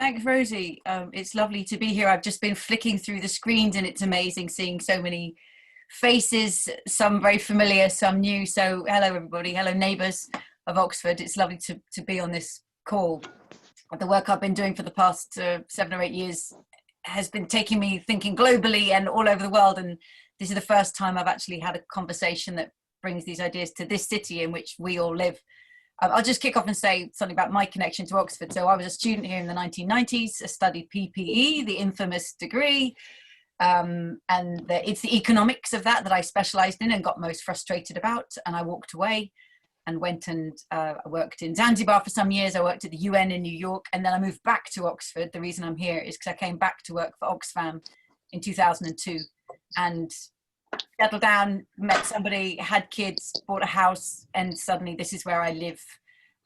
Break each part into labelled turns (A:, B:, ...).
A: Thanks, Rosie. It's lovely to be here. I've just been flicking through the screens and it's amazing seeing so many faces, some very familiar, some new. So hello, everybody. Hello, neighbours of Oxford. It's lovely to be on this call. The work I've been doing for the past 7 or 8 years has been taking me thinking globally and all over the world. And this is the first time I've actually had a conversation that brings these ideas to this city in which we all live. I'll just kick off and say something about my connection to Oxford. So I was a student here in the 1990s. I studied PPE, the infamous degree. It's the economics of that I specialised in and got most frustrated about. And I walked away and went and worked in Zanzibar for some years. I worked at the UN in New York. And then I moved back to Oxford. The reason I'm here is because I came back to work for Oxfam in 2002 and settled down, met somebody, had kids, bought a house, and suddenly this is where I live.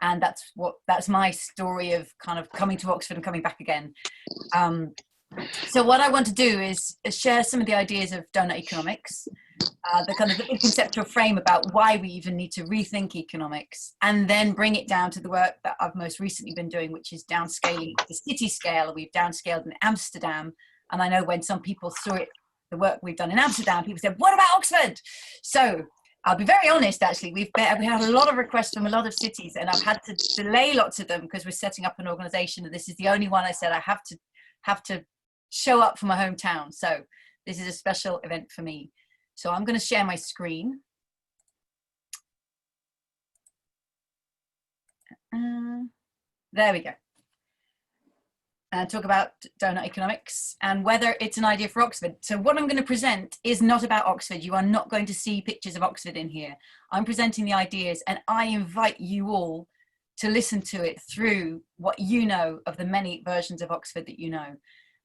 A: And that's my story of kind of coming to Oxford and coming back again. So what I want to do is share some of the ideas of Doughnut Economics, the kind of the big conceptual frame about why we even need to rethink economics, and then bring it down to the work that I've most recently been doing, which is downscaling the city scale. We've downscaled in Amsterdam, and I know when some people saw it, the work we've done in Amsterdam, people said, what about Oxford? So I'll be very honest, actually, we had a lot of requests from a lot of cities and I've had to delay lots of them because we're setting up an organization and this is the only one I said I have to show up for my hometown. So this is a special event for me. So I'm going to share my screen. There we go. And talk about Doughnut Economics and whether it's an idea for Oxford. So what I'm going to present is not about Oxford. You are not going to see pictures of Oxford in here. I'm presenting the ideas and I invite you all to listen to it through what you know of the many versions of Oxford that you know,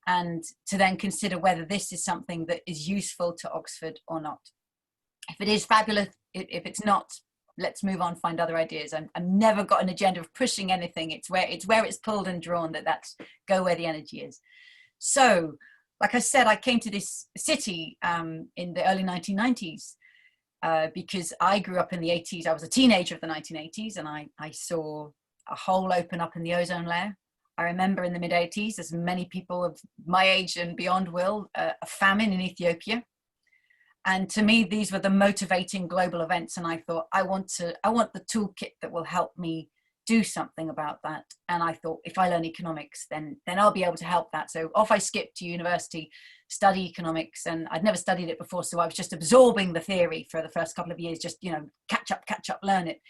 A: and to then consider whether this is something that is useful to Oxford or not. If it is fabulous, if it's not, let's move on, find other ideas. I've never got an agenda of pushing anything. It's where it's pulled and drawn that's go where the energy is. So, like I said, I came to this city in the early 1990s because I grew up in the 80s. I was a teenager of the 1980s and I saw a hole open up in the ozone layer. I remember in the mid 80s, as many people of my age and beyond will, a famine in Ethiopia. And to me, these were the motivating global events. And I thought, I want the toolkit that will help me do something about that. And I thought, if I learn economics, then I'll be able to help that. So off I skipped to university, study economics. And I'd never studied it before. So I was just absorbing the theory for the first couple of years, just, catch up, learn it.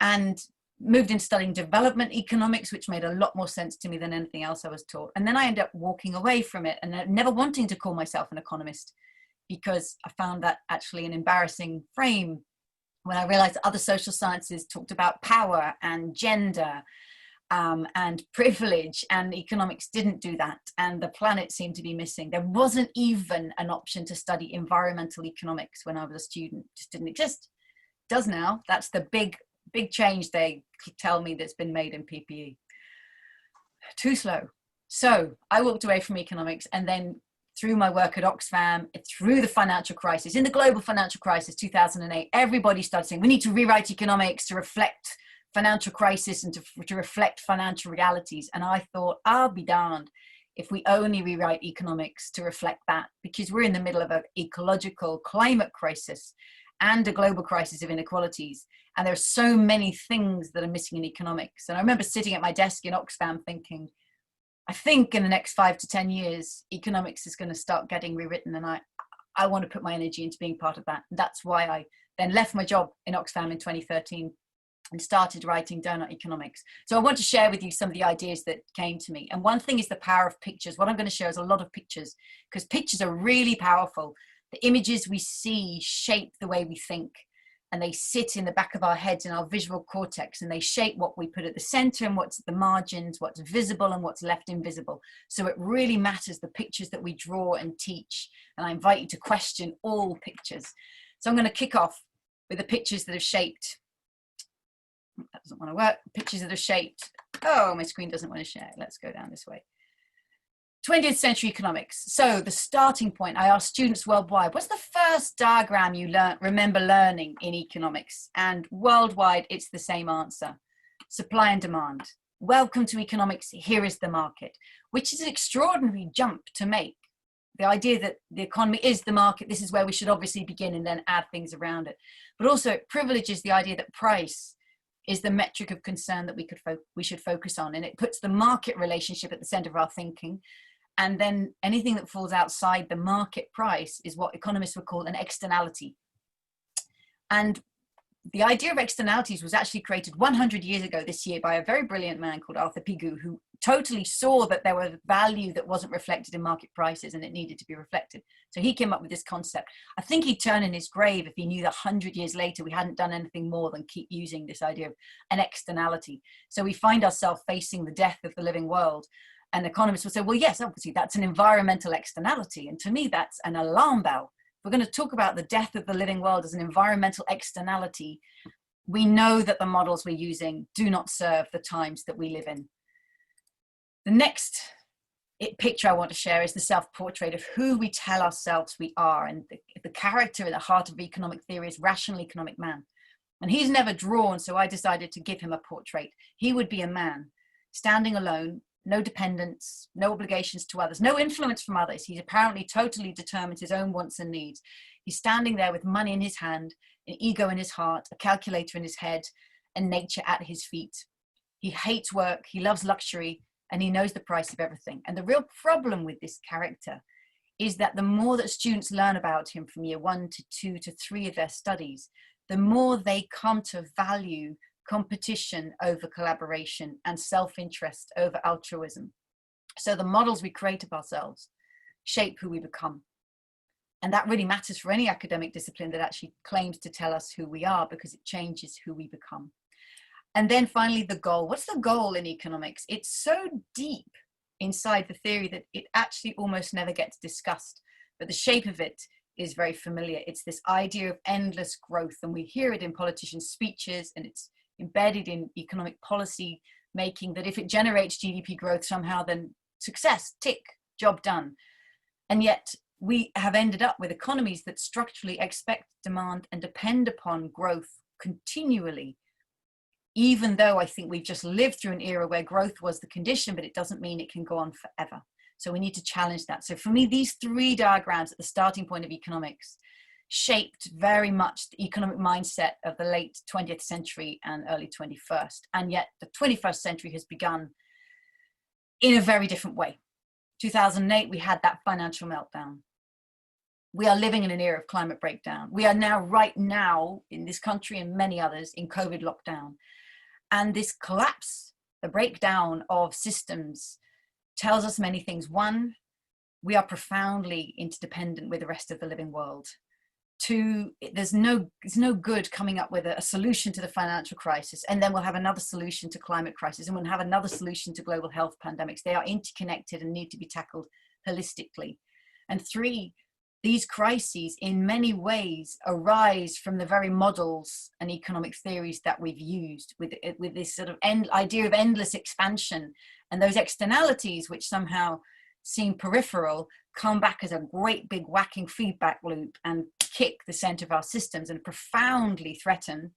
A: And moved into studying development economics, which made a lot more sense to me than anything else I was taught. And then I ended up walking away from it and never wanting to call myself an economist, because I found that actually an embarrassing frame when I realized that other social sciences talked about power and gender and privilege, and economics didn't do that. And the planet seemed to be missing. There wasn't even an option to study environmental economics when I was a student. It just didn't exist. It does now. That's the big change they tell me that's been made in PPE. Too slow. So I walked away from economics, and then through my work at Oxfam, through the financial crisis, in the global financial crisis, 2008, everybody started saying, we need to rewrite economics to reflect financial crisis and to reflect financial realities. And I thought, I'll be darned if we only rewrite economics to reflect that, because we're in the middle of an ecological climate crisis and a global crisis of inequalities. And there are so many things that are missing in economics. And I remember sitting at my desk in Oxfam thinking, I think in the next 5 to 10 years, economics is going to start getting rewritten. And I want to put my energy into being part of that. And that's why I then left my job in Oxfam in 2013 and started writing Doughnut Economics. So I want to share with you some of the ideas that came to me. And one thing is the power of pictures. What I'm going to show is a lot of pictures, because pictures are really powerful. The images we see shape the way we think, and they sit in the back of our heads in our visual cortex, and they shape what we put at the center and what's at the margins, what's visible and what's left invisible. So it really matters, the pictures that we draw and teach. And I invite you to question all pictures. So I'm going to kick off with the pictures that have shaped. That doesn't want to work. Pictures that have shaped. Oh, my screen doesn't want to share. Let's go down this way. 20th century economics. So the starting point, I asked students worldwide, what's the first diagram you remember learning in economics? And worldwide, it's the same answer: supply and demand. welcome to economics, here is the market, which is an extraordinary jump to make. The idea that the economy is the market, this is where we should obviously begin and then add things around it. But also it privileges the idea that price is the metric of concern that we should focus on. And it puts the market relationship at the center of our thinking. And then anything that falls outside the market price is what economists would call an externality. And the idea of externalities was actually created 100 years ago this year by a very brilliant man called Arthur Pigou, who totally saw that there was value that wasn't reflected in market prices and it needed to be reflected. So he came up with this concept. I think he'd turn in his grave if he knew that 100 years later we hadn't done anything more than keep using this idea of an externality. So we find ourselves facing the death of the living world. And economists will say, well, yes, obviously that's an environmental externality. And to me, that's an alarm bell. We're going to talk about the death of the living world as an environmental externality. We know that the models we're using do not serve the times that we live in. The next picture I want to share is the self-portrait of who we tell ourselves we are. And the character at the heart of economic theory is rational economic man. And he's never drawn, so I decided to give him a portrait. He would be a man standing alone, no dependence, no obligations to others, no influence from others. He's apparently totally determines his own wants and needs. He's standing there with money in his hand, an ego in his heart, a calculator in his head, and nature at his feet. He hates work, he loves luxury, and he knows the price of everything. And the real problem with this character is that the more that students learn about him from year 1 to 2 to 3 of their studies, the more they come to value competition over collaboration and self-interest over altruism. So the models we create of ourselves shape who we become. And that really matters for any academic discipline that actually claims to tell us who we are, because it changes who we become. And then finally, the goal. What's the goal in economics? It's so deep inside the theory that it actually almost never gets discussed, but the shape of it is very familiar. It's this idea of endless growth, and we hear it in politicians' speeches, and it's embedded in economic policy making, that if it generates GDP growth somehow, then success, tick, job done. And yet we have ended up with economies that structurally expect demand and depend upon growth continually, even though I think we've just lived through an era where growth was the condition, but it doesn't mean it can go on forever. So we need to challenge that. So for me, these 3 diagrams at the starting point of economics shaped very much the economic mindset of the late 20th century and early 21st. And yet the 21st century has begun in a very different way. 2008, we had that financial meltdown. We are living in an era of climate breakdown. We are now, right now, in this country and many others, in COVID lockdown. And this collapse, the breakdown of systems, tells us many things. 1, we are profoundly interdependent with the rest of the living world. 2, there's no good coming up with a solution to the financial crisis, and then we'll have another solution to climate crisis, and we'll have another solution to global health pandemics. They are interconnected and need to be tackled holistically. And 3, these crises in many ways arise from the very models and economic theories that we've used with this sort of idea of endless expansion, and those externalities which somehow seem peripheral come back as a great big whacking feedback loop and kick the center of our systems and profoundly threaten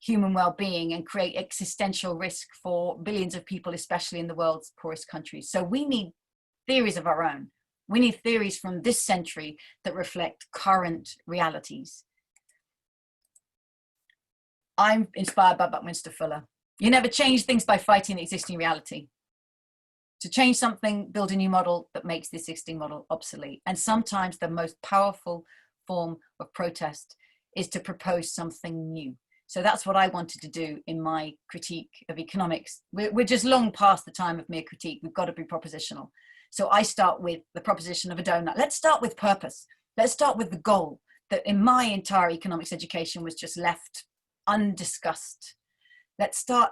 A: human well-being and create existential risk for billions of people, especially in the world's poorest countries. So we need theories of our own. We need theories from this century that reflect current realities. I'm inspired by Buckminster Fuller. You never change things by fighting the existing reality. To change something, build a new model that makes the existing model obsolete. And sometimes the most powerful form of protest is to propose something new. So that's what I wanted to do in my critique of economics. We're just long past the time of mere critique. We've got to be propositional. So I start with the proposition of a donut. Let's start with purpose. Let's start with the goal that in my entire economics education was just left undiscussed. Let's start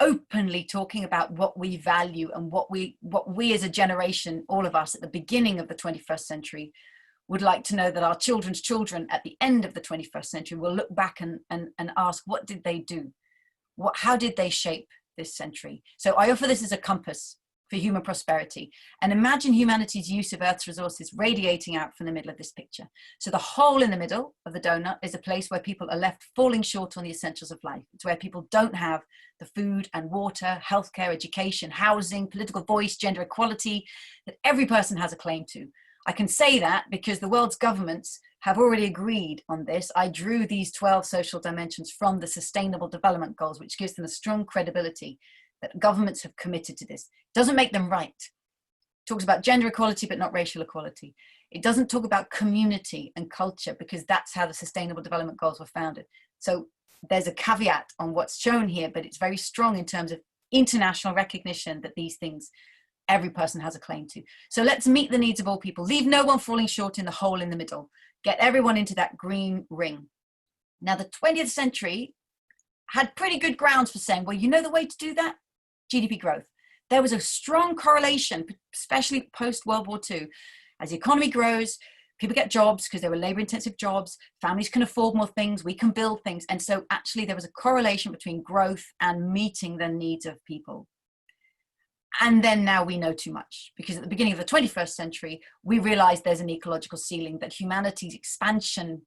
A: openly talking about what we value and what we as a generation, all of us at the beginning of the 21st century, would like to know that our children's children at the end of the 21st century will look back and ask, what did they do? How did they shape this century? So I offer this as a compass for human prosperity. And imagine humanity's use of Earth's resources radiating out from the middle of this picture. So the hole in the middle of the donut is a place where people are left falling short on the essentials of life. It's where people don't have the food and water, healthcare, education, housing, political voice, gender equality that every person has a claim to. I can say that because the world's governments have already agreed on this. I drew these 12 social dimensions from the Sustainable Development Goals, which gives them a strong credibility that governments have committed to this. It doesn't make them right. It talks about gender equality, but not racial equality. It doesn't talk about community and culture, because that's how the Sustainable Development Goals were founded. So there's a caveat on what's shown here, but it's very strong in terms of international recognition that these things every person has a claim to. So let's meet the needs of all people. Leave no one falling short in the hole in the middle. Get everyone into that green ring. Now, the 20th century had pretty good grounds for saying, well, you know the way to do that? GDP growth. There was a strong correlation, especially post-World War II. As the economy grows, people get jobs because they were labor-intensive jobs. Families can afford more things. We can build things. And so actually there was a correlation between growth and meeting the needs of people. And then now we know too much, because at the beginning of the 21st century, we realized there's an ecological ceiling, that humanity's expansion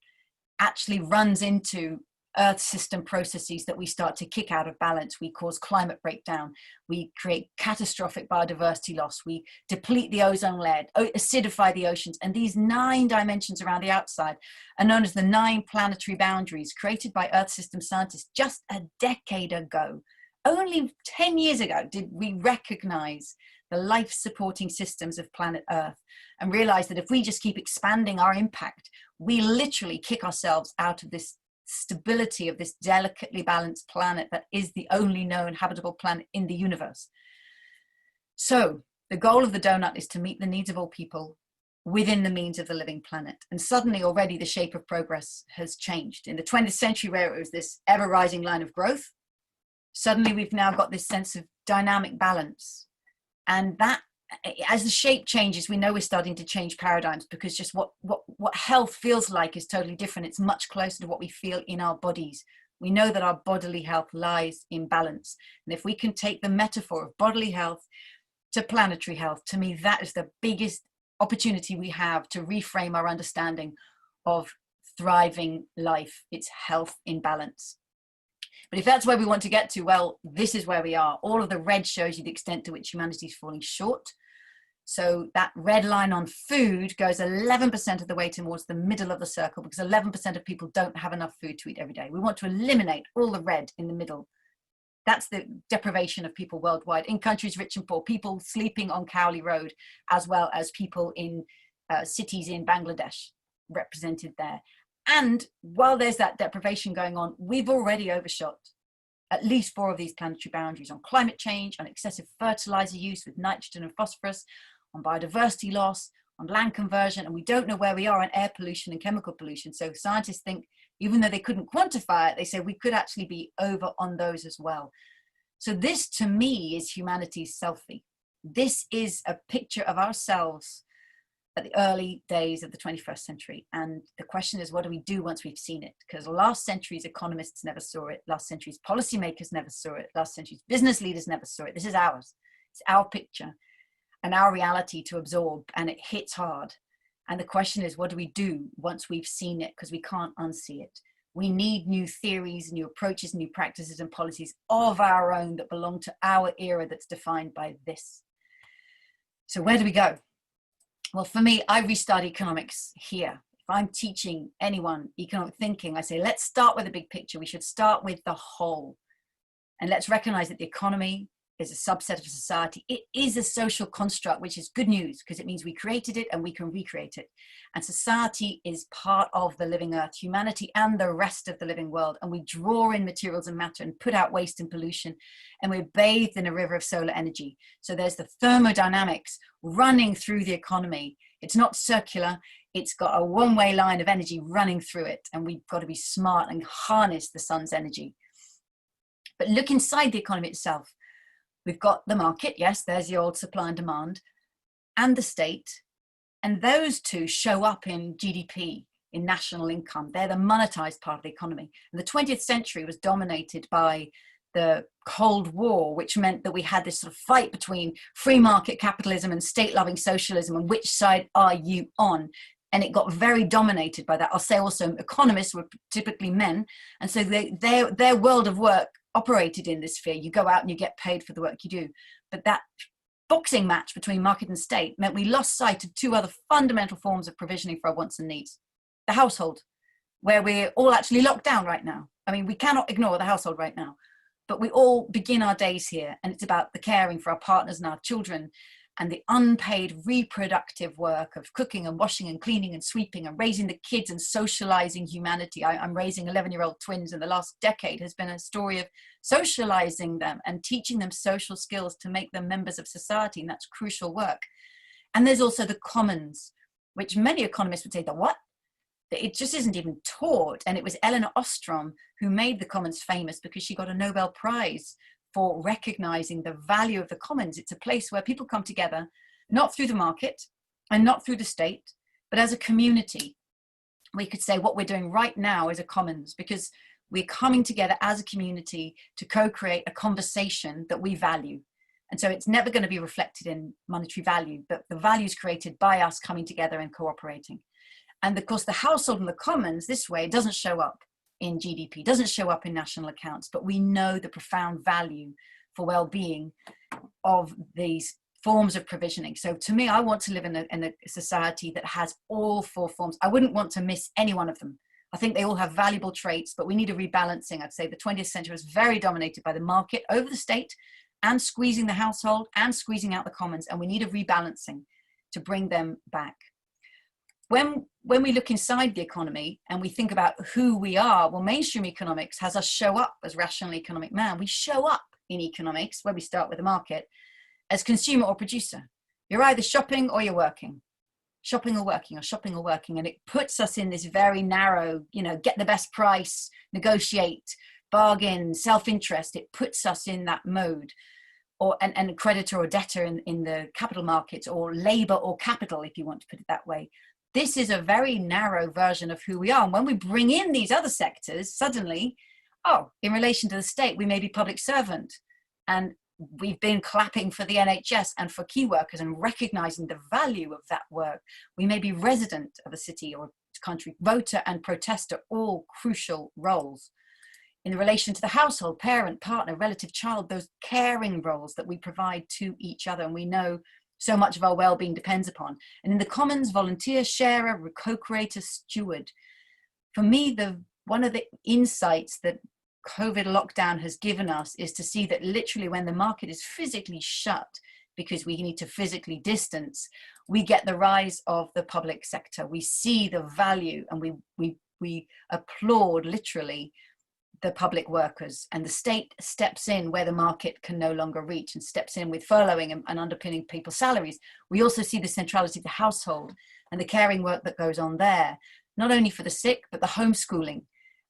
A: actually runs into Earth system processes that we start to kick out of balance. We cause climate breakdown. We create catastrophic biodiversity loss. We deplete the ozone layer, acidify the oceans. And these 9 dimensions around the outside are known as the 9 planetary boundaries created by Earth system scientists just a decade ago. Only 10 years ago did we recognize the life-supporting systems of planet Earth and realize that if we just keep expanding our impact, we literally kick ourselves out of this stability of this delicately balanced planet that is the only known habitable planet in the universe. So the goal of the donut is to meet the needs of all people within the means of the living planet. And suddenly already the shape of progress has changed. In the 20th century, where it was this ever rising line of growth, suddenly we've now got this sense of dynamic balance. And that, as the shape changes, we know we're starting to change paradigms, because just what health feels like is totally different. It's much closer to what we feel in our bodies. We know that our bodily health lies in balance. And if we can take the metaphor of bodily health to planetary health, to me, that is the biggest opportunity we have to reframe our understanding of thriving life. It's health in balance. But if that's where we want to get to, well, this is where we are. All of the red shows you the extent to which humanity is falling short. So that red line on food goes 11% of the way towards the middle of the circle, because 11% of people don't have enough food to eat every day. We want to eliminate all the red in the middle. That's the deprivation of people worldwide, in countries rich and poor, people sleeping on Cowley Road, as well as people in cities in Bangladesh represented there. And while there's that deprivation going on, we've already overshot at least 4 of these planetary boundaries: on climate change, on excessive fertilizer use with nitrogen and phosphorus, on biodiversity loss, on land conversion, and we don't know where we are on air pollution and chemical pollution. So scientists think, even though they couldn't quantify it, they say we could actually be over on those as well. So this, to me, is humanity's selfie. This is a picture of ourselves at the early days of the 21st century. And the question is, what do we do once we've seen it? Because last century's economists never saw it. Last century's policymakers never saw it. Last century's business leaders never saw it. This is ours. It's our picture and our reality to absorb, and it hits hard. And the question is, what do we do once we've seen it? Because we can't unsee it. We need new theories, new approaches, new practices and policies of our own that belong to our era, that's defined by this. So where do we go? Well, for me, I restart economics here. If I'm teaching anyone economic thinking, I say, let's start with the big picture. We should start with the whole. And let's recognize that the economy is a subset of society. It is a social construct, which is good news, because it means we created it and we can recreate it. And society is part of the living earth, humanity and the rest of the living world. And we draw in materials and matter and put out waste and pollution. And we're bathed in a river of solar energy. So there's the thermodynamics running through the economy. It's not circular. It's got a one-way line of energy running through it. And we've got to be smart and harness the sun's energy. But look inside the economy itself. We've got the market, yes, there's the old supply and demand, and the state. And those two show up in GDP, in national income. They're the monetized part of the economy. And the 20th century was dominated by the Cold War, which meant that we had this sort of fight between free market capitalism and state-loving socialism, and which side are you on? And it got very dominated by that. I'll say also economists were typically men, and so their world of work operated in this sphere. You go out and you get paid for the work you do. But that boxing match between market and state meant we lost sight of two other fundamental forms of provisioning for our wants and needs. The household, where we're all actually locked down right now. I mean, we cannot ignore the household right now, but we all begin our days here, and it's about the caring for our partners and our children, and the unpaid reproductive work of cooking and washing and cleaning and sweeping and raising the kids and socializing humanity. I'm raising 11-year-old twins, and the last decade has been a story of socializing them and teaching them social skills to make them members of society, and that's crucial work. And there's also the commons, which many economists would say, the what? It just isn't even taught. And it was Elinor Ostrom who made the commons famous, because she got a Nobel Prize for recognizing the value of the commons. It's a place where people come together, not through the market and not through the state, but as a community. We could say what we're doing right now is a commons, because we're coming together as a community to co-create a conversation that we value. And so it's never going to be reflected in monetary value, but the value is created by us coming together and cooperating. And of course, the household and the commons this way doesn't show up in GDP, doesn't show up in national accounts, but we know the profound value for well-being of these forms of provisioning. So to me, I want to live in a society that has all four forms. I wouldn't want to miss any one of them. I think they all have valuable traits, but we need a rebalancing. I'd say the 20th century is very dominated by the market over the state, and squeezing the household and squeezing out the commons, and we need a rebalancing to bring them back. When we look inside the economy and we think about who we are, well, mainstream economics has us show up as rational economic man. We show up in economics, where we start with the market, as consumer or producer. You're either shopping or you're working. Shopping or working, or shopping or working. And it puts us in this very narrow, get the best price, negotiate, bargain, self-interest. It puts us in that mode. And creditor or debtor in the capital markets, or labor or capital, if you want to put it that way. This is a very narrow version of who we are. And when we bring in these other sectors, suddenly, in relation to the state, we may be public servant. And we've been clapping for the NHS and for key workers and recognizing the value of that work. We may be resident of a city or country. Voter and protester, all crucial roles. In relation to the household, parent, partner, relative, child, those caring roles that we provide to each other, and we know so much of our well-being depends upon. And in the commons, volunteer, sharer, co-creator, steward. For me, one of the insights that COVID lockdown has given us is to see that literally when the market is physically shut, because we need to physically distance, we get the rise of the public sector. We see the value, and we applaud literally the public workers, and the state steps in where the market can no longer reach, and steps in with furloughing and underpinning people's salaries. We also see the centrality of the household and the caring work that goes on there, not only for the sick, but the homeschooling.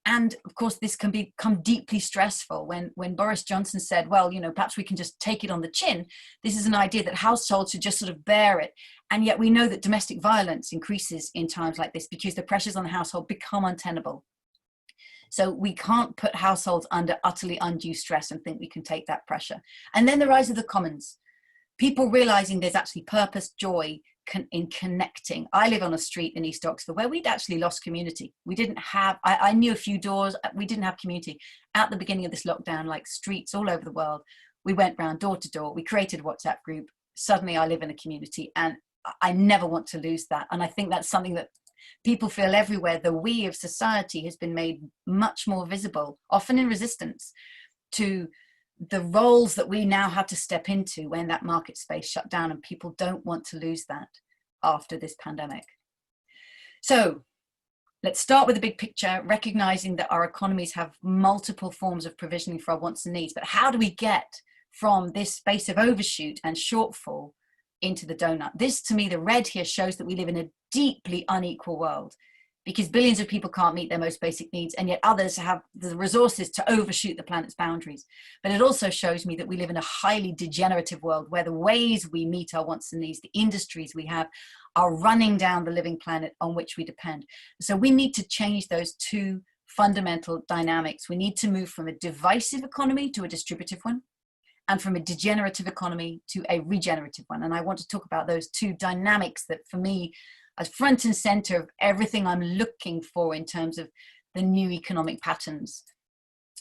A: And of course, this can become deeply stressful. When Boris Johnson said, well, perhaps we can just take it on the chin, this is an idea that households should just sort of bear it. And yet we know that domestic violence increases in times like this, because the pressures on the household become untenable. So we can't put households under utterly undue stress and think we can take that pressure. And then the rise of the commons, people realizing there's actually purpose, joy in connecting. I live on a street in East Oxford where we'd actually lost community. We didn't have, I knew a few doors, we didn't have community. At the beginning of this lockdown, like streets all over the world, we went round door to door, we created a WhatsApp group. Suddenly I live in a community, and I never want to lose that. And I think that's something that people feel everywhere. The we of society has been made much more visible, often in resistance to the roles that we now have to step into when that market space shut down, and people don't want to lose that after this pandemic. So let's start with the big picture, recognizing that our economies have multiple forms of provisioning for our wants and needs, but how do we get from this space of overshoot and shortfall into the donut? This, to me, the red here shows that we live in a deeply unequal world, because billions of people can't meet their most basic needs, and yet others have the resources to overshoot the planet's boundaries. But it also shows me that we live in a highly degenerative world, where the ways we meet our wants and needs, the industries we have, are running down the living planet on which we depend. So we need to change those two fundamental dynamics. We need to move from a divisive economy to a distributive one, and from a degenerative economy to a regenerative one. And I want to talk about those two dynamics that for me are front and center of everything I'm looking for in terms of the new economic patterns.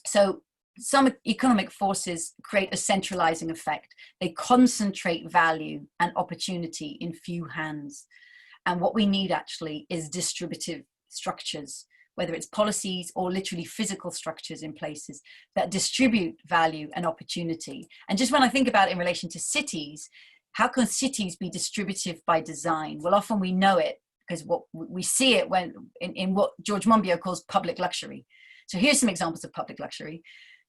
A: So some economic forces create a centralizing effect. They concentrate value and opportunity in few hands. And what we need actually is distributive structures, whether it's policies or literally physical structures in places that distribute value and opportunity. And just when I think about it in relation to cities, how can cities be distributive by design? Well, often we know it because what we see it when in what George Monbiot calls public luxury. So here's some examples of public luxury.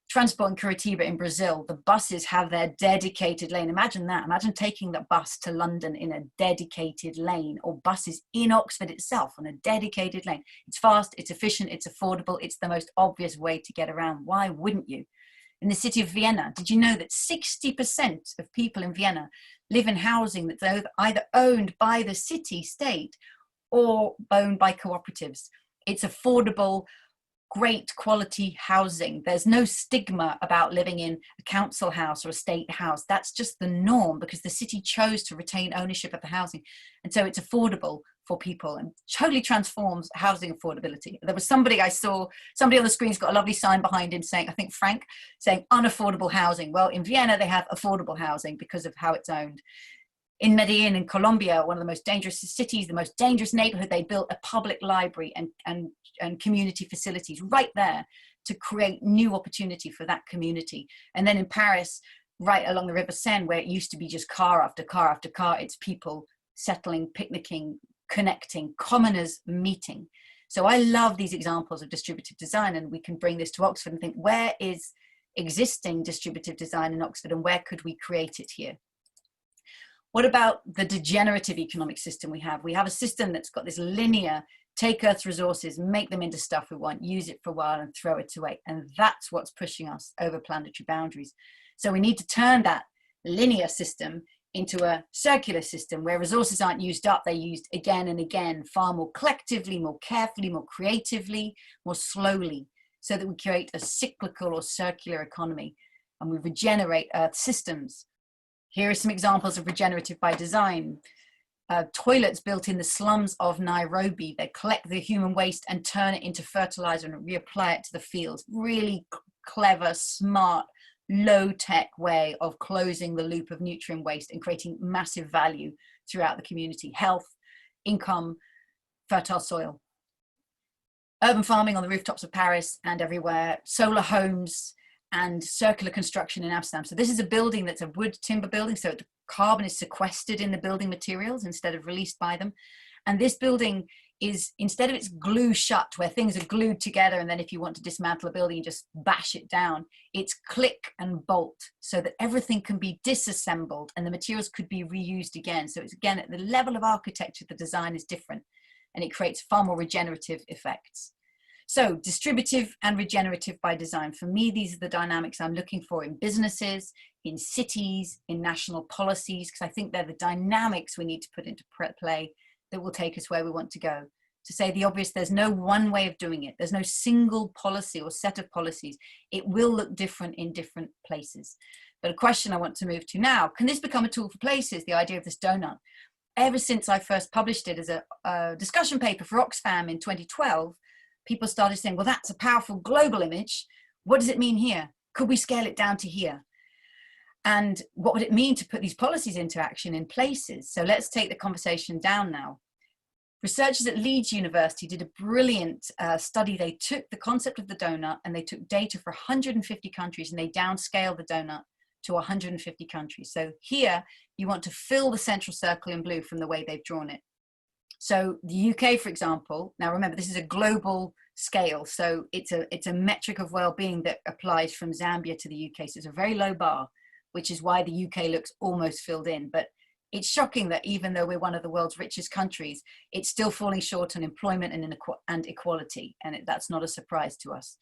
A: Transport in Curitiba in Brazil, the buses have their dedicated lane. Imagine that. Imagine taking the bus to London in a dedicated lane, or buses in Oxford itself on a dedicated lane. It's fast, it's efficient, it's affordable, it's the most obvious way to get around. Why wouldn't you? In the city of Vienna, did you know that 60% of people in Vienna live in housing that's either owned by the city state or owned by cooperatives? It's affordable, great quality housing. There's no stigma about living in a council house or a state house. That's just the norm because the city chose to retain ownership of the housing. And so it's affordable for people and totally transforms housing affordability. There was somebody I saw, somebody on the screen's got a lovely sign behind him saying, I think Frank, saying unaffordable housing. Well, in Vienna, they have affordable housing because of how it's owned. In Medellin, in Colombia, one of the most dangerous cities, the most dangerous neighborhood, they built a public library and community facilities right there to create new opportunity for that community. And then in Paris, right along the River Seine, where it used to be just car after car after car, it's people settling, picnicking, connecting, commoners meeting. So I love these examples of distributive design, and we can bring this to Oxford and think, where is existing distributive design in Oxford and where could we create it here? What about the degenerative economic system we have? We have a system that's got this linear, take Earth's resources, make them into stuff we want, use it for a while and throw it away. And that's what's pushing us over planetary boundaries. So we need to turn that linear system into a circular system where resources aren't used up, they're used again and again, far more collectively, more carefully, more creatively, more slowly, so that we create a cyclical or circular economy and we regenerate Earth systems. Here are some examples of regenerative by design. Toilets built in the slums of Nairobi. They collect the human waste and turn it into fertilizer and reapply it to the fields. Really clever, smart, low-tech way of closing the loop of nutrient waste and creating massive value throughout the community. Health, income, fertile soil. Urban farming on the rooftops of Paris and everywhere. Solar homes and circular construction in Amsterdam. So this is a building that's a wood timber building, so the carbon is sequestered in the building materials instead of released by them. And this building is, instead of it's glue shut, where things are glued together and then if you want to dismantle a building, you just bash it down, it's click and bolt so that everything can be disassembled and the materials could be reused again. So it's again, at the level of architecture, the design is different and it creates far more regenerative effects. So distributive and regenerative by design. For me, these are the dynamics I'm looking for in businesses, in cities, in national policies, because I think they're the dynamics we need to put into play that will take us where we want to go. To say the obvious, there's no one way of doing it. There's no single policy or set of policies. It will look different in different places. But a question I want to move to now, can this become a tool for places, the idea of this donut? Ever since I first published it as a discussion paper for Oxfam in 2012, people started saying, well, that's a powerful global image. What does it mean here? Could we scale it down to here? And what would it mean to put these policies into action in places? So let's take the conversation down now. Researchers at Leeds University did a brilliant study. They took the concept of the donut and they took data for 150 countries and they downscaled the donut to 150 countries. So here you want to fill the central circle in blue from the way they've drawn it. So the UK, for example, now remember, this is a global scale. So it's a metric of well-being that applies from Zambia to the UK. So it's a very low bar, which is why the UK looks almost filled in. But it's shocking that even though we're one of the world's richest countries, it's still falling short on employment and equality. And that's not a surprise to us.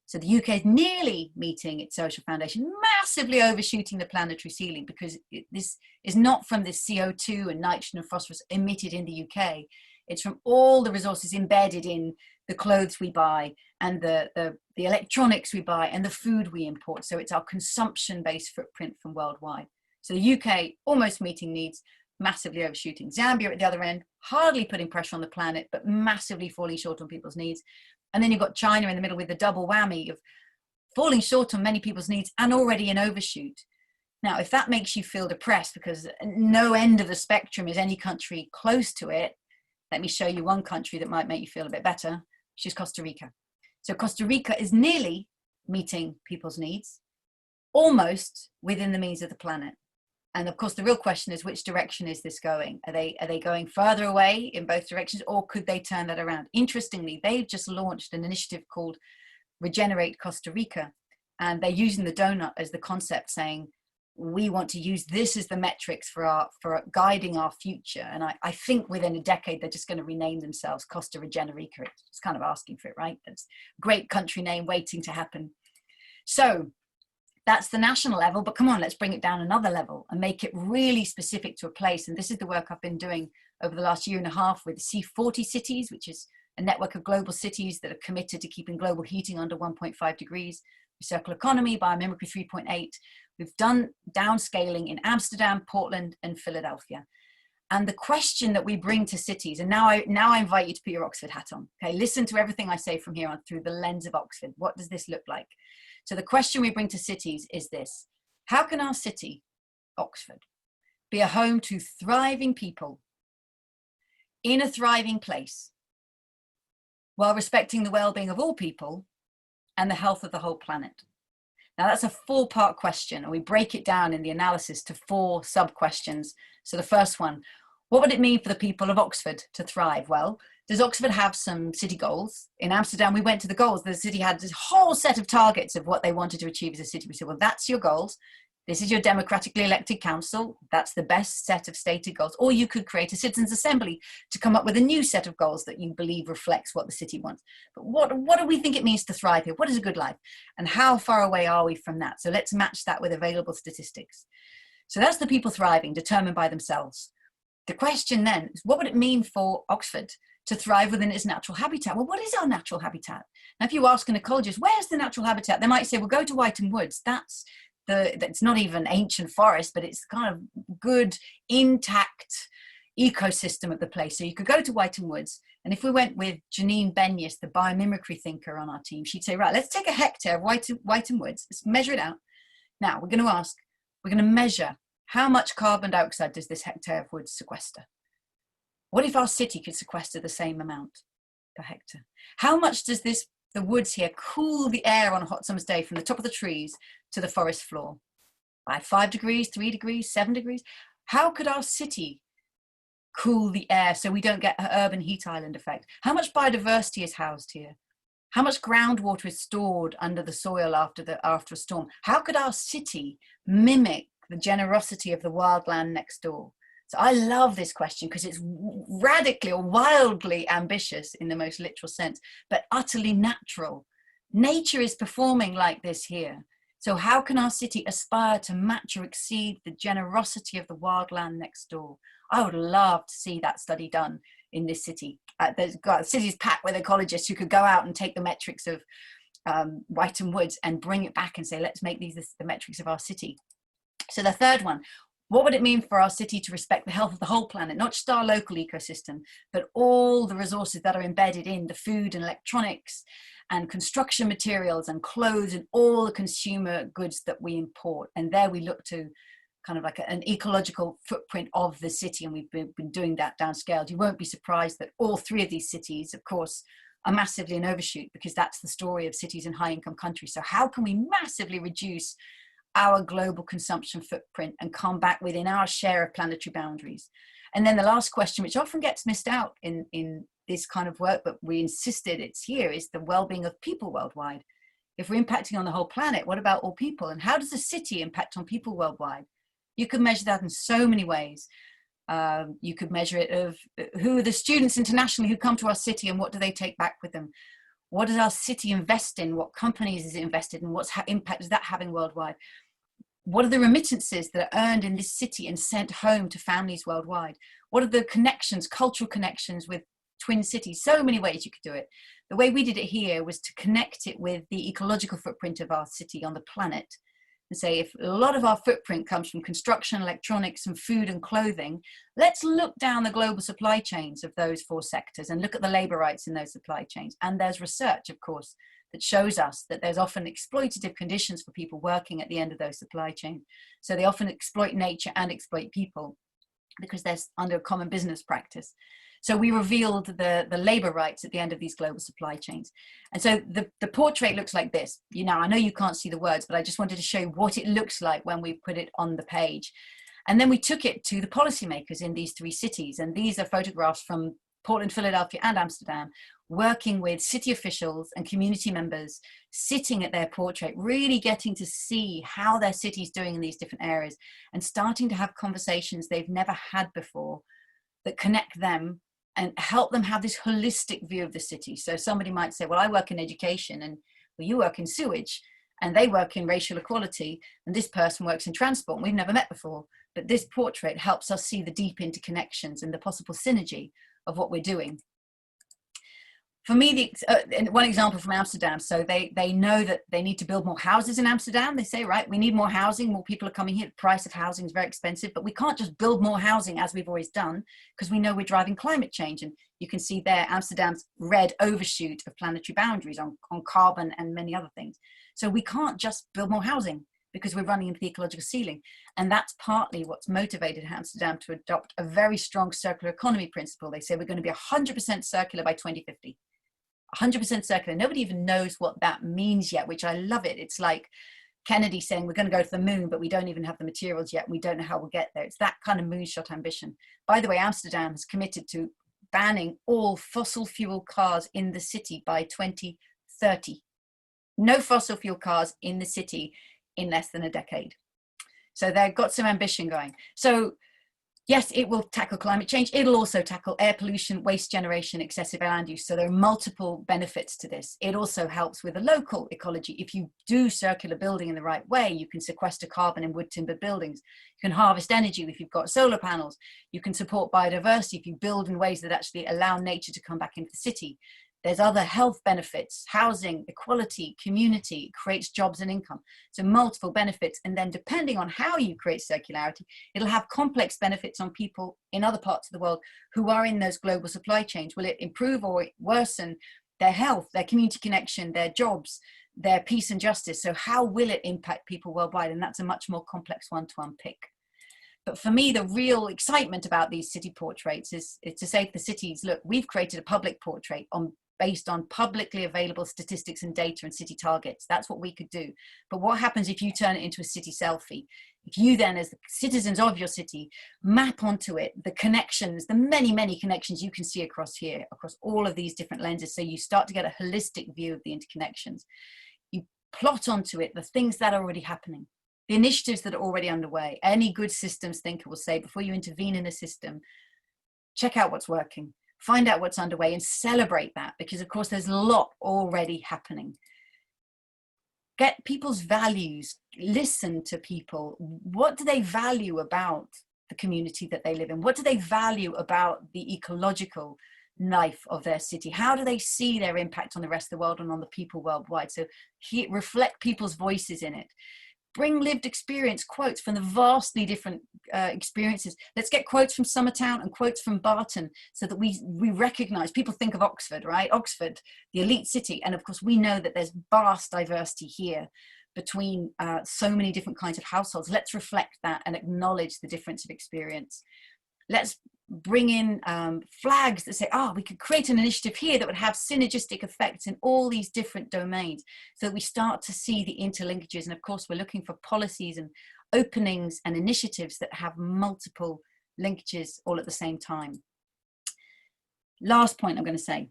A: So the UK is nearly meeting its social foundation, massively overshooting the planetary ceiling, because this is not from the CO2 and nitrogen and phosphorus emitted in the UK. It's from all the resources embedded in the clothes we buy and the electronics we buy and the food we import. So it's our consumption-based footprint from worldwide. So the UK almost meeting needs, massively overshooting. Zambia at the other end, hardly putting pressure on the planet, but massively falling short on people's needs. And then you've got China in the middle with the double whammy of falling short on many people's needs and already an overshoot. Now, if that makes you feel depressed because no end of the spectrum is any country close to it, let me show you one country that might make you feel a bit better, which is Costa Rica. So Costa Rica is nearly meeting people's needs, almost within the means of the planet. And of course, the real question is, which direction is this going? Are they going further away in both directions, or could they turn that around? Interestingly, they've just launched an initiative called Regenerate Costa Rica, and they're using the donut as the concept, saying, we want to use this as the metrics for guiding our future. And I think within a decade, they're just going to rename themselves Costa Regenerica. It's kind of asking for it, right? It's a great country name waiting to happen. So that's the national level, but come on, let's bring it down another level and make it really specific to a place. And this is the work I've been doing over the last year and a half with C40 cities, which is a network of global cities that are committed to keeping global heating under 1.5 degrees, circular economy, biomimicry 3.8. We've done downscaling in Amsterdam, Portland, and Philadelphia. And the question that we bring to cities, and now I invite you to put your Oxford hat on. Okay, listen to everything I say from here on through the lens of Oxford. What does this look like? So the question we bring to cities is this: how can our city, Oxford, be a home to thriving people in a thriving place while respecting the well-being of all people and the health of the whole planet? Now that's a 4-part question, and we break it down in the analysis to 4 sub-questions. So the first one, what would it mean for the people of Oxford to thrive? Well, does Oxford have some city goals? In Amsterdam, we went to the goals. The city had this whole set of targets of what they wanted to achieve as a city. We said, well, that's your goals. This is your democratically elected council. That's the best set of stated goals. Or you could create a citizens' assembly to come up with a new set of goals that you believe reflects what the city wants. But what do we think it means to thrive here? What is a good life? And how far away are we from that? So let's match that with available statistics. So that's the people thriving, determined by themselves. The question then is, what would it mean for Oxford to thrive within its natural habitat? Well, what is our natural habitat? Now, if you ask an ecologist, where's the natural habitat? They might say, well, go to Wytham Woods. That's not even ancient forest, but it's kind of good, intact ecosystem of the place. So you could go to Wytham Woods. And if we went with Janine Benyus, the biomimicry thinker on our team, she'd say, right, let's take a hectare of Wytham Woods. Let's measure it out. Now we're going to measure how much carbon dioxide does this hectare of woods sequester? What if our city could sequester the same amount per hectare? How much does the woods here cool the air on a hot summer's day from the top of the trees to the forest floor? By 5 degrees, 3 degrees, 7 degrees? How could our city cool the air so we don't get an urban heat island effect? How much biodiversity is housed here? How much groundwater is stored under the soil after a storm? How could our city mimic the generosity of the wildland next door? So I love this question because it's radically or wildly ambitious in the most literal sense, but utterly natural. Nature is performing like this here. So how can our city aspire to match or exceed the generosity of the wildland next door? I would love to see that study done in this city. There's got cities packed with ecologists who could go out and take the metrics of Wytham Woods and bring it back and say, let's make these the metrics of our city. So the third one, what would it mean for our city to respect the health of the whole planet, not just our local ecosystem, but all the resources that are embedded in the food and electronics and construction materials and clothes and all the consumer goods that we import? And there we look to kind of like an ecological footprint of the city, and we've been doing that downscaled. You won't be surprised that all 3 of these cities, of course, are massively in overshoot, because that's the story of cities in high-income countries. So how can we massively reduce our global consumption footprint and come back within our share of planetary boundaries? And then the last question, which often gets missed out in this kind of work, but we insisted it's here, is the well-being of people worldwide. If we're impacting on the whole planet, what about all people? And how does a city impact on people worldwide? You could measure that in so many ways. You could measure it of who are the students internationally who come to our city and what do they take back with them? What does our city invest in? What companies is it invested in? What impact is that having worldwide? What are the remittances that are earned in this city and sent home to families worldwide? What are the connections, cultural connections with twin cities? So many ways you could do it. The way we did it here was to connect it with the ecological footprint of our city on the planet, and say, if a lot of our footprint comes from construction, electronics, and food and clothing, let's look down the global supply chains of those 4 sectors and look at the labor rights in those supply chains. And there's research, of course, that shows us that there's often exploitative conditions for people working at the end of those supply chains. So they often exploit nature and exploit people because they're under common business practice. So we revealed the labor rights at the end of these global supply chains. And so the portrait looks like this. You know, I know you can't see the words, but I just wanted to show you what it looks like when we put it on the page. And then we took it to the policymakers in these 3 cities. And these are photographs from Portland, Philadelphia, and Amsterdam, working with city officials and community members, sitting at their portrait, really getting to see how their city's doing in these different areas and starting to have conversations they've never had before that connect them and help them have this holistic view of the city. So somebody might say, well, I work in education, and well, you work in sewage, and they work in racial equality, and this person works in transport, and we've never met before. But this portrait helps us see the deep interconnections and the possible synergy of what we're doing. For me, one example from Amsterdam, so they know that they need to build more houses in Amsterdam. They say, right, we need more housing, more people are coming here. The price of housing is very expensive, but we can't just build more housing as we've always done, because we know we're driving climate change. And you can see there Amsterdam's red overshoot of planetary boundaries on carbon and many other things. So we can't just build more housing because we're running into the ecological ceiling. And that's partly what's motivated Amsterdam to adopt a very strong circular economy principle. They say we're going to be 100% circular by 2050. 100% circular. Nobody even knows what that means yet, which I love it. It's like Kennedy saying we're going to go to the moon, but we don't even have the materials yet. And we don't know how we'll get there. It's that kind of moonshot ambition. By the way, Amsterdam has committed to banning all fossil fuel cars in the city by 2030. No fossil fuel cars in the city in less than a decade. So they've got some ambition going. So yes, it will tackle climate change. It'll also tackle air pollution, waste generation, excessive land use. So there are multiple benefits to this. It also helps with the local ecology. If you do circular building in the right way, you can sequester carbon in wood timber buildings. You can harvest energy if you've got solar panels. You can support biodiversity if you build in ways that actually allow nature to come back into the city. There's other health benefits, housing, equality, community, it creates jobs and income. So multiple benefits. And then depending on how you create circularity, it'll have complex benefits on people in other parts of the world who are in those global supply chains. Will it improve or worsen their health, their community connection, their jobs, their peace and justice? So how will it impact people worldwide? And that's a much more complex one to unpick. But for me, the real excitement about these city portraits is to say to the cities, look, we've created a public portrait based on publicly available statistics and data and city targets. That's what we could do. But what happens if you turn it into a city selfie? If you then, as the citizens of your city, map onto it the connections, the many, many connections you can see across here, across all of these different lenses, so you start to get a holistic view of the interconnections. You plot onto it the things that are already happening, the initiatives that are already underway. Any good systems thinker will say, before you intervene in a system, check out what's working. Find out what's underway and celebrate that, because of course there's a lot already happening. Get people's values, listen to people. What do they value about the community that they live in? What do they value about the ecological life of their city? How do they see their impact on the rest of the world and on the people worldwide? So reflect people's voices in it. Bring lived experience quotes from the vastly different experiences. Let's get quotes from Summertown and quotes from Barton, so that we recognize, people think of Oxford, right? Oxford, the elite city. And of course, we know that there's vast diversity here between so many different kinds of households. Let's reflect that and acknowledge the difference of experience. Let's bring in flags that say, we could create an initiative here that would have synergistic effects in all these different domains, so that we start to see the interlinkages. And of course, we're looking for policies and openings and initiatives that have multiple linkages all at the same time. Last point I'm going to say.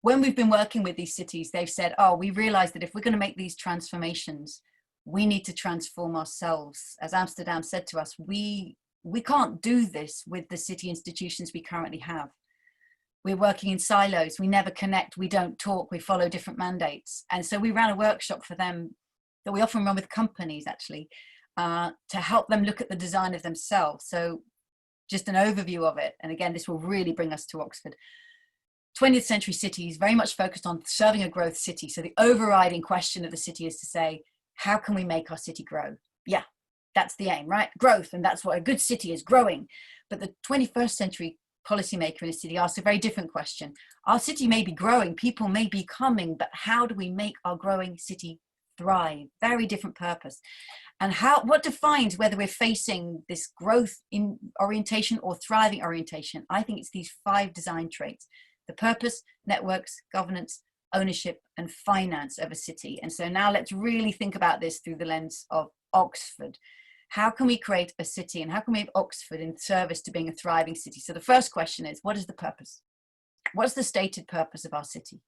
A: When we've been working with these cities, they've said, we realize that if we're going to make these transformations, we need to transform ourselves. As Amsterdam said to us, we can't do this with the city institutions we currently have. We're working in silos. We never connect. We don't talk. We follow different mandates. And so we ran a workshop for them that we often run with companies actually, to help them look at the design of themselves. So just an overview of it. And again, this will really bring us to Oxford. 20th century cities very much focused on serving a growth city. So the overriding question of the city is to say, how can we make our city grow? Yeah, that's the aim, right? Growth, and that's what a good city is, growing. But the 21st century policymaker in a city asks a very different question. Our city may be growing, people may be coming, but how do we make our growing city thrive? Very different purpose. And what defines whether we're facing this growth in orientation or thriving orientation? I think it's these 5 design traits: the purpose, networks, governance, ownership, and finance of a city. And so now let's really think about this through the lens of Oxford. How can we create a city, and how can we have Oxford in service to being a thriving city? So the first question is, what is the purpose? What's the stated purpose of our city?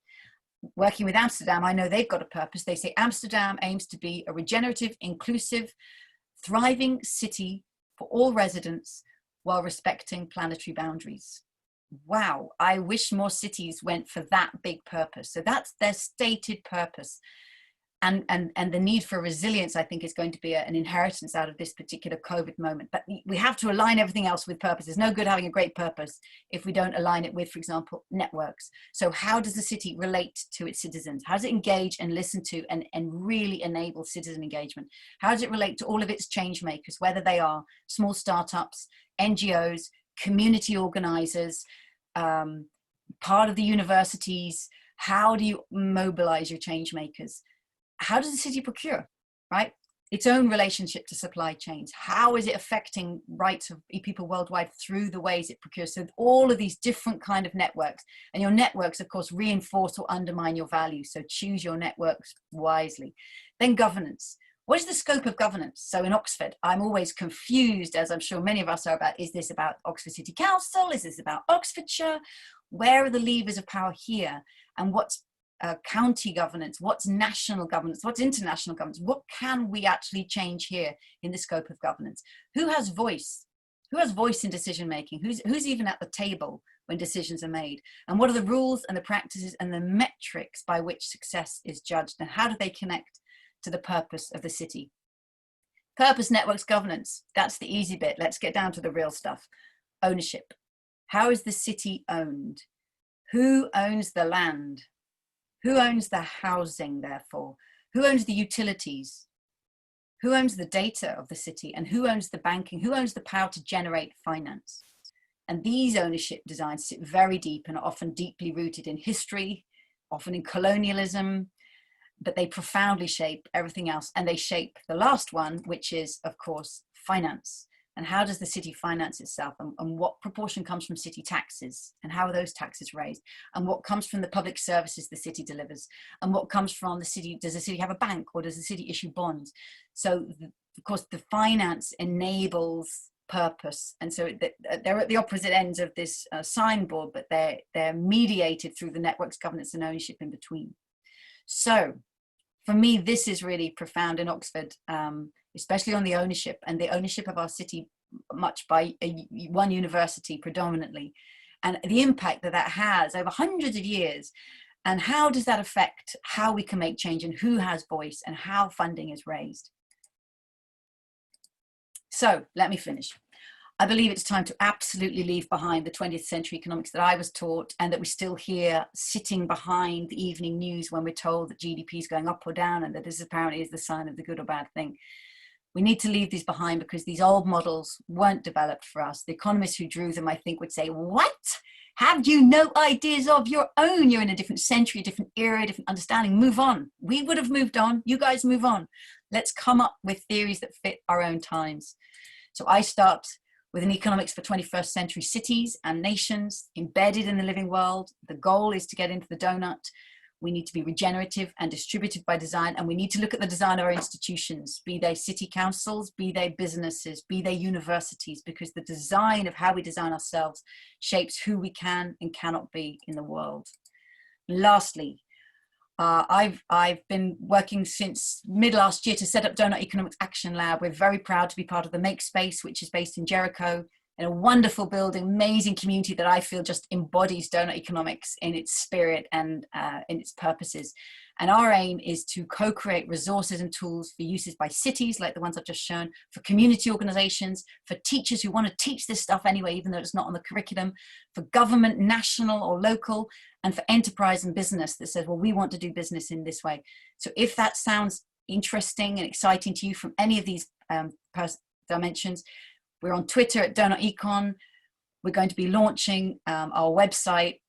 A: Working with Amsterdam, I know they've got a purpose. They say Amsterdam aims to be a regenerative, inclusive, thriving city for all residents while respecting planetary boundaries. Wow, I wish more cities went for that big purpose. So that's their stated purpose. And the need for resilience, I think, is going to be an inheritance out of this particular COVID moment. But we have to align everything else with purpose. There's no good having a great purpose if we don't align it with, for example, networks. So how does the city relate to its citizens? How does it engage and listen to and really enable citizen engagement? How does it relate to all of its change makers, whether they are small startups, NGOs, community organizers, part of the universities? How do you mobilize your change makers? How does the city procure, right? Its own relationship to supply chains. How is it affecting rights of people worldwide through the ways it procures? So all of these different kind of networks, and your networks, of course, reinforce or undermine your values. So choose your networks wisely. Then governance. What is the scope of governance? So in Oxford, I'm always confused, as I'm sure many of us are, about, is this about Oxford City Council? Is this about Oxfordshire? Where are the levers of power here? And what's county governance? What's national governance? What's international governance? What can we actually change here in the scope of governance? Who has voice? Who has voice in decision making? Who's even at the table when decisions are made? And what are the rules and the practices and the metrics by which success is judged? And how do they connect to the purpose of the city? Purpose, networks, governance. That's the easy bit. Let's get down to the real stuff. Ownership. How is the city owned? Who owns the land? Who owns the housing, therefore? Who owns the utilities? Who owns the data of the city? And who owns the banking? Who owns the power to generate finance? And these ownership designs sit very deep and are often deeply rooted in history, often in colonialism, but they profoundly shape everything else. And they shape the last one, which is, of course, finance. And how does the city finance itself? And what proportion comes from city taxes? And how are those taxes raised? And what comes from the public services the city delivers? And what comes from the city? Does the city have a bank, or does the city issue bonds? So, of course, the finance enables purpose. And so they're at the opposite ends of this signboard, but they're mediated through the networks, governance, and ownership in between. So for me, this is really profound in Oxford, especially on the ownership, and the ownership of our city much by one university predominantly, and the impact that that has over hundreds of years. And how does that affect how we can make change, and who has voice, and how funding is raised? So let me finish. I believe it's time to absolutely leave behind the 20th century economics that I was taught and that we still hear sitting behind the evening news when we're told that GDP is going up or down and that this apparently is the sign of the good or bad thing. We need to leave these behind because these old models weren't developed for us. The economists who drew them, I think, would say, what? Have you no ideas of your own? You're in a different century, a different era, different understanding. Move on. We would have moved on. You guys move on. Let's come up with theories that fit our own times. So I start with an economics for 21st century cities and nations embedded in the living world. The goal is to get into the donut. We need to be regenerative and distributive by design, and we need to look at the design of our institutions, be they city councils, be they businesses, be they universities, because the design of how we design ourselves shapes who we can and cannot be in the world. Lastly, I've been working since mid last year to set up Doughnut Economics Action Lab. We're very proud to be part of the Make Space, which is based in Jericho. in a wonderful building, amazing community that I feel just embodies Doughnut Economics in its spirit and in its purposes. And our aim is to co-create resources and tools for uses by cities like the ones I've just shown, for community organizations, for teachers who want to teach this stuff anyway, even though it's not on the curriculum, for government, national or local, and for enterprise and business that says, well, we want to do business in this way. So if that sounds interesting and exciting to you from any of these dimensions, we're on Twitter at Doughnut Econ. We're going to be launching our website.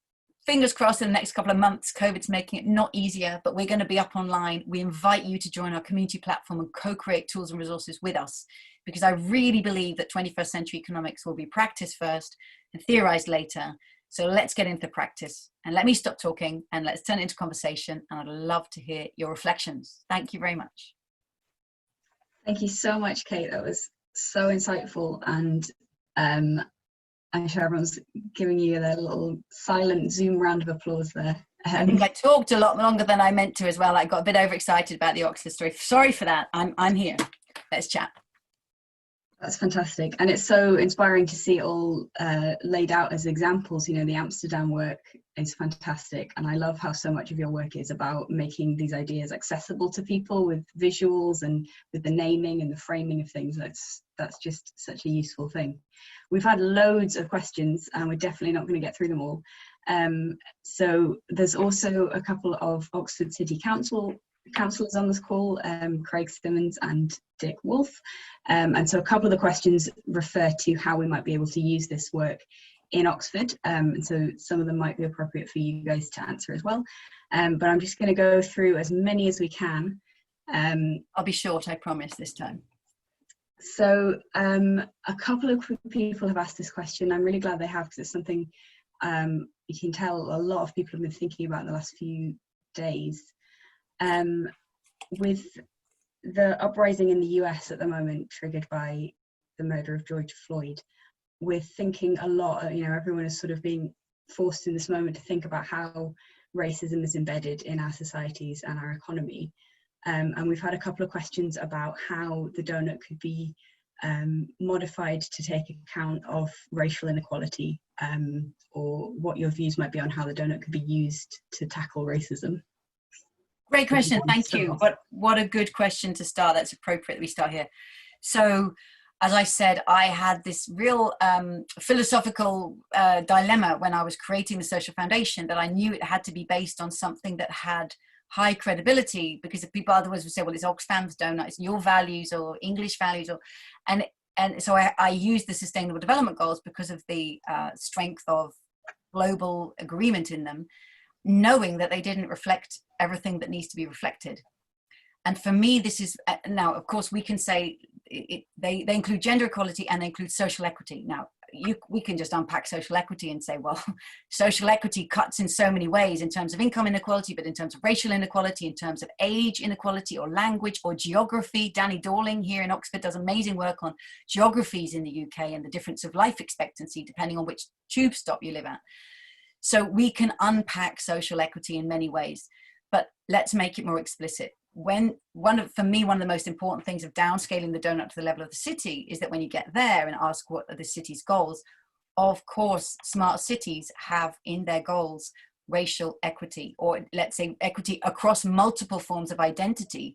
A: Fingers crossed in the next couple of months. COVID's making it not easier, but we're going to be up online. We invite you to join our community platform and co-create tools and resources with us, because I really believe that 21st century economics will be practice first and theorized later. So let's get into practice, and let me stop talking and let's turn it into conversation. And I'd love to hear your reflections. Thank you very much.
B: Thank you so much, Kate. That was so insightful, and I'm sure everyone's giving you a little silent Zoom round of applause there.
A: I think I talked a lot longer than I meant to as well. I got a bit overexcited about the Oxford story. Sorry for that. I'm here. Let's chat.
B: That's fantastic, and it's so inspiring to see it all laid out as examples. You know, the Amsterdam work is fantastic, and I love how so much of your work is about making these ideas accessible to people with visuals and with the naming and the framing of things. That's just such a useful thing. We've had loads of questions, and we're definitely not going to get through them all. So there's also a couple of Oxford City councillors on this call, Craig Simmons and Dick Wolff, and so a couple of the questions refer to how we might be able to use this work in Oxford, and so some of them might be appropriate for you guys to answer as well, but I'm just going to go through as many as we can.
A: I'll be short, I promise, this time.
B: So a couple of people have asked this question. I'm really glad they have, because it's something you can tell a lot of people have been thinking about in the last few days. With the uprising in the US at the moment, triggered by the murder of George Floyd, we're thinking a lot, you know, everyone is sort of being forced in this moment to think about how racism is embedded in our societies and our economy. And we've had a couple of questions about how the donut could be modified to take account of racial inequality, or what your views might be on how the donut could be used to tackle racism.
A: Great question, thank you. What a good question to start. That's appropriate that we start here. So, as I said, I had this real philosophical dilemma when I was creating the social foundation, that I knew it had to be based on something that had high credibility, because if people otherwise would say, well, it's Oxfam's donut, it's your values or English values, or and so I used the Sustainable Development Goals because of the strength of global agreement in them, knowing that they didn't reflect everything that needs to be reflected. And for me, this is, now, of course, we can say they include gender equality and they include social equity. Now, we can just unpack social equity and say, well, social equity cuts in so many ways in terms of income inequality, but in terms of racial inequality, in terms of age inequality or language or geography. Danny Dorling here in Oxford does amazing work on geographies in the UK and the difference of life expectancy depending on which tube stop you live at. So we can unpack social equity in many ways, but let's make it more explicit. For me, one of the most important things of downscaling the donut to the level of the city is that when you get there and ask what are the city's goals, of course, smart cities have in their goals racial equity, or let's say equity across multiple forms of identity,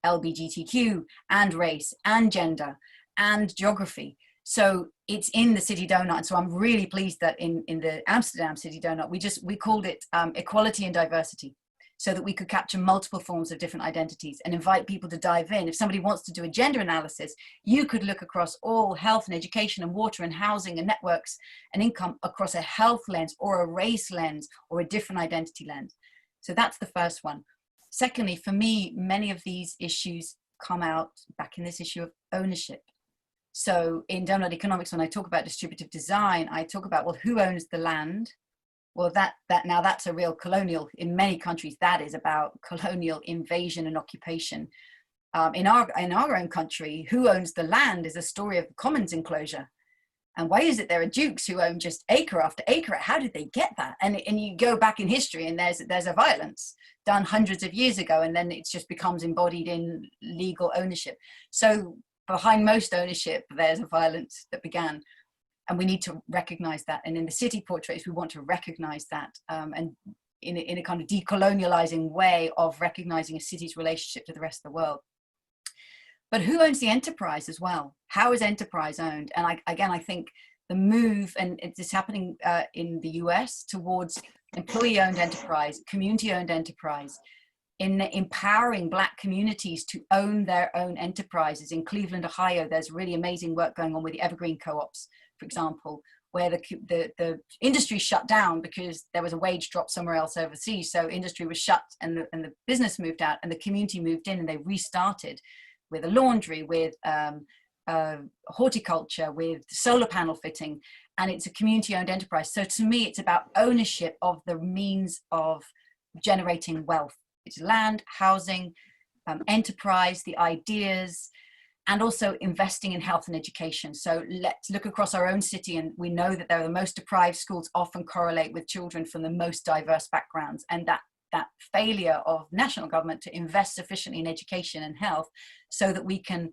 A: LGBTQ and race and gender and geography. So it's in the city donut. And so I'm really pleased that in the Amsterdam city donut, we called it equality and diversity, so that we could capture multiple forms of different identities and invite people to dive in. If somebody wants to do a gender analysis, you could look across all health and education and water and housing and networks and income across a health lens or a race lens or a different identity lens. So that's the first one. Secondly, for me, many of these issues come out back in this issue of ownership. So in Doughnut Economics, when I talk about distributive design, I talk about, well, who owns the land? Well, now that's a real colonial, in many countries, that is about colonial invasion and occupation. In our own country, who owns the land is a story of commons enclosure. And why is it there are dukes who own just acre after acre? How did they get that? And you go back in history and there's a violence done hundreds of years ago, and then it just becomes embodied in legal ownership. So behind most ownership, there's a violence that began. And we need to recognize that. And in the city portraits, we want to recognize that, and in a kind of decolonializing way of recognizing a city's relationship to the rest of the world. But who owns the enterprise as well? How is enterprise owned? And I think the move, and it's happening in the US, towards employee-owned enterprise, community-owned enterprise, in empowering Black communities to own their own enterprises. In Cleveland, Ohio, there's really amazing work going on with the Evergreen co-ops, for example, where the industry shut down because there was a wage drop somewhere else overseas. So industry was shut, and the business moved out, and the community moved in, and they restarted with a laundry, with horticulture, with solar panel fitting, and it's a community-owned enterprise. So to me, it's about ownership of the means of generating wealth. It's land, housing, enterprise, the ideas, and also investing in health and education. So let's look across our own city, and we know that there are the most deprived schools often correlate with children from the most diverse backgrounds, and that failure of national government to invest sufficiently in education and health so that we can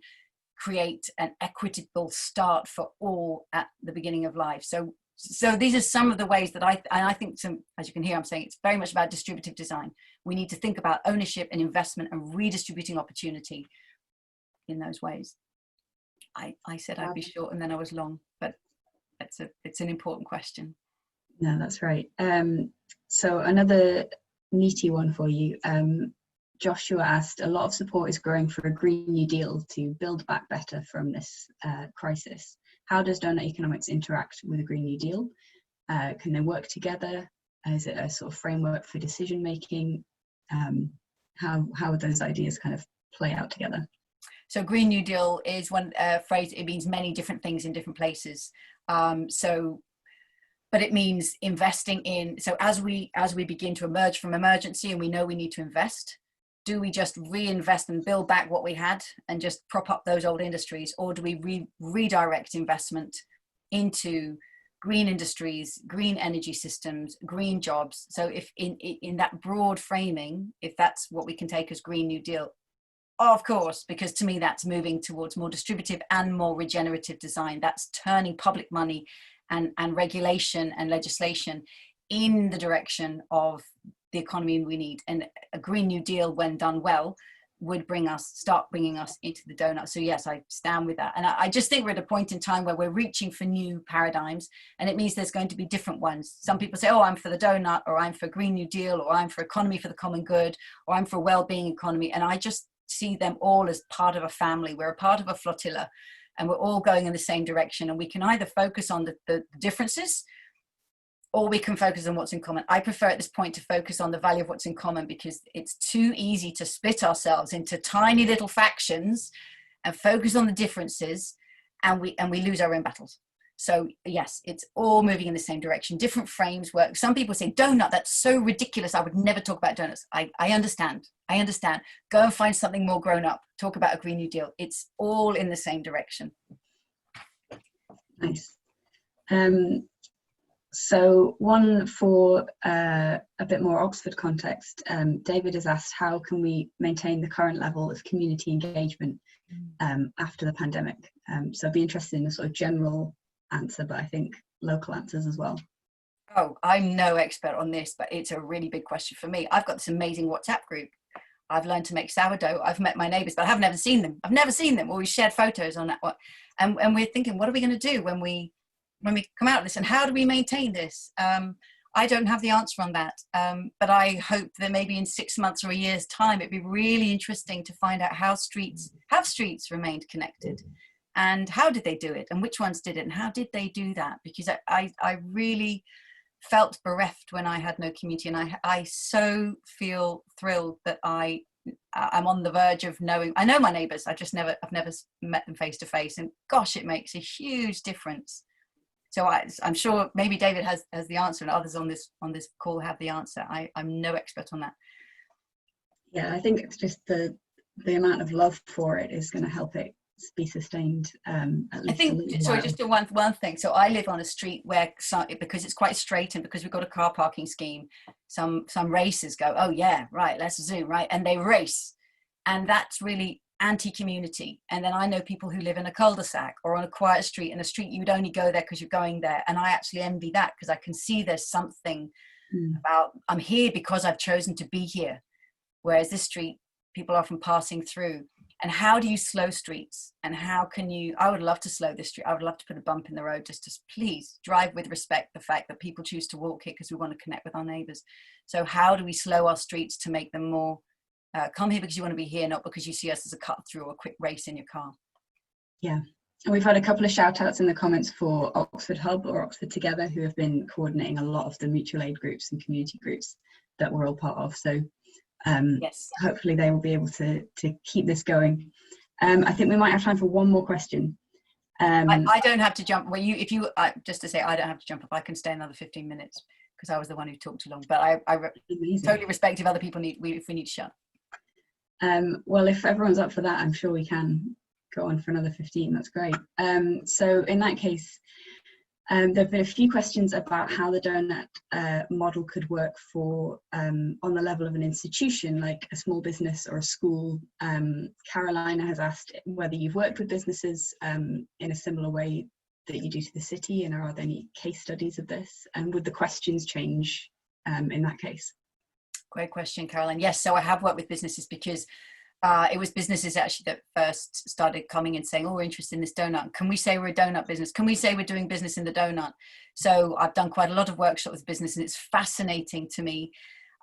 A: create an equitable start for all at the beginning of life. So these are some of the ways that I think, as you can hear, I'm saying it's very much about distributive design. We need to think about ownership and investment and redistributing opportunity in those ways. I said I'd be short and then I was long, but it's an important question.
B: No, that's right. So another meaty one for you. Joshua asked, a lot of support is growing for a Green New Deal to build back better from this crisis. How does Doughnut Economics interact with a Green New Deal? Can they work together? Is it a sort of framework for decision making? How would those ideas kind of play out together?
A: So Green New Deal is one phrase, it means many different things in different places. But it means investing in, so as we begin to emerge from emergency and we know we need to invest, do we just reinvest and build back what we had and just prop up those old industries, or do we redirect investment into green industries, green energy systems, green jobs? So if in that broad framing, if that's what we can take as Green New Deal, of course, because to me that's moving towards more distributive and more regenerative design. That's turning public money and regulation and legislation in the direction of the economy we need. And a Green New Deal, when done well, would start bringing us into the donut. So yes, I stand with that. And I just think we're at a point in time where we're reaching for new paradigms, and it means there's going to be different ones. Some people say, oh, I'm for the donut, or I'm for Green New Deal, or I'm for economy for the common good, or I'm for well-being economy. And I just see them all as part of a family. We're a part of a flotilla, and we're all going in the same direction. And we can either focus on the differences, or we can focus on what's in common. I prefer at this point to focus on the value of what's in common, because it's too easy to split ourselves into tiny little factions and focus on the differences, and we lose our own battles. So yes, it's all moving in the same direction. Different frames work. Some people say, donut, that's so ridiculous. I would never talk about donuts. I understand. I understand. Go and find something more grown up. Talk about a Green New Deal. It's all in the same direction.
B: Nice. So one for a bit more Oxford context, David has asked, how can we maintain the current level of community engagement after the pandemic? So I'd be interested in the sort of general answer, but I think local answers as well.
A: Oh, I'm no expert on this, but it's a really big question for me. I've got this amazing WhatsApp group. I've learned to make sourdough. I've met my neighbours, but I've never seen them. I've never seen them. Or we shared photos on that one. And we're thinking, what are we going to do when we come out of this, and how do we maintain this? I don't have the answer on that, but I hope that maybe in 6 months or a year's time, it'd be really interesting to find out how streets remained connected, and how did they do it, and which ones did it, and how did they do that? Because I really felt bereft when I had no community, and I so feel thrilled that I'm on the verge of knowing. I know my neighbours. I've never met them face to face, and gosh, it makes a huge difference. So I'm sure maybe David has the answer, and others on this call have the answer. I'm no expert on that.
B: Yeah, I think it's just the amount of love for it is going to help it be sustained. At least
A: I think. Sorry, just do one thing. So I live on a street where, because it's quite straight, and because we've got a car parking scheme, some racers go, oh yeah, right, let's zoom, right, and they race, and that's really anti-community. And then I know people who live in a cul-de-sac or on a quiet street, in a street you would only go there because you're going there. And I actually envy that, because I can see there's something about, I'm here because I've chosen to be here. Whereas this street, people are often passing through. And how do you slow streets? And how can you, I would love to slow this street. I would love to put a bump in the road just to please drive with respect the fact that people choose to walk here because we want to connect with our neighbours. So how do we slow our streets to make them more, come here because you want to be here, not because you see us as a cut through or a quick race in your car.
B: Yeah. And we've had a couple of shout outs in the comments for Oxford Hub or Oxford Together, who have been coordinating a lot of the mutual aid groups and community groups that we're all part of. So
A: yes,
B: hopefully they will be able to keep this going. I think we might have time for one more question.
A: I don't have to jump. Well, just to say, I don't have to jump up. I can stay another 15 minutes because I was the one who talked too long. But I totally respect if other people if we need to shut.
B: Well, if everyone's up for that, I'm sure we can go on for another 15. That's great. So in that case, there have been a few questions about how the Doughnut model could work for on the level of an institution like a small business or a school. Carolina has asked whether you've worked with businesses in a similar way that you do to the city, and are there any case studies of this, and would the questions change in that case?
A: Great question, Caroline. Yes, so I have worked with businesses because it was businesses actually that first started coming and saying, oh, we're interested in this donut. Can we say we're a donut business? Can we say we're doing business in the donut? So I've done quite a lot of workshops with business, and it's fascinating to me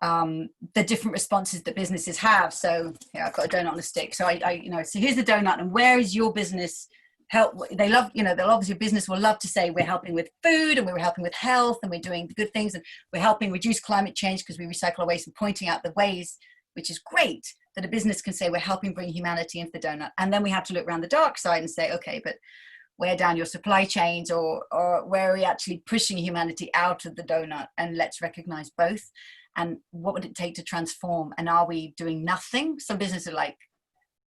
A: the different responses that businesses have. So yeah, I've got a donut on a stick. So so here's the donut, and where is your business help? They love, they'll obviously, business will love to say we're helping with food, and we're helping with health, and we're doing good things, and we're helping reduce climate change because we recycle our waste, and pointing out the ways, which is great, that a business can say we're helping bring humanity into the donut. And then we have to look around the dark side and say, okay, but where down your supply chains, or where are we actually pushing humanity out of the donut? And let's recognize both. And what would it take to transform? And are we doing nothing? Some businesses are like,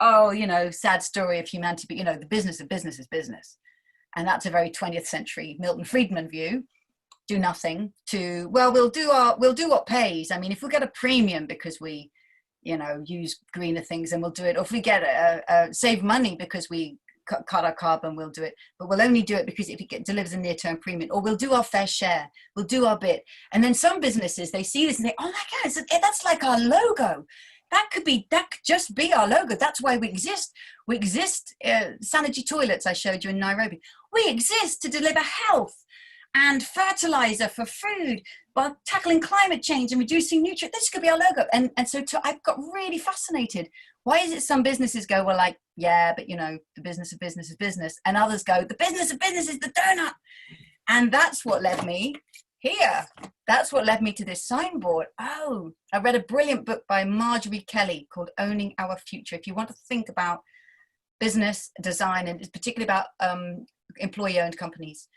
A: oh, sad story of humanity, but the business of business is business. And that's a very 20th century Milton Friedman view. Do nothing to, well, we'll do what pays. I mean, if we get a premium because we use greener things, and we'll do it. Or if we get save money because we cut our carbon, we'll do it. But we'll only do it because if it delivers a near-term premium, or we'll do our fair share, we'll do our bit. And then some businesses, they see this and they, oh my God, that's like our logo. That could just be our logo. That's why we exist. We exist, sanitary toilets I showed you in Nairobi. We exist to deliver health and fertilizer for food, while tackling climate change and reducing nutrients. This could be our logo. And so I've got really fascinated. Why is it some businesses go, well, like, yeah, but the business of business is business. And others go, the business of business is the donut. And that's what led me here. That's what led me to this signboard. Oh, I read a brilliant book by Marjorie Kelly called Owning Our Future. If you want to think about business design, and particularly about employee-owned companies,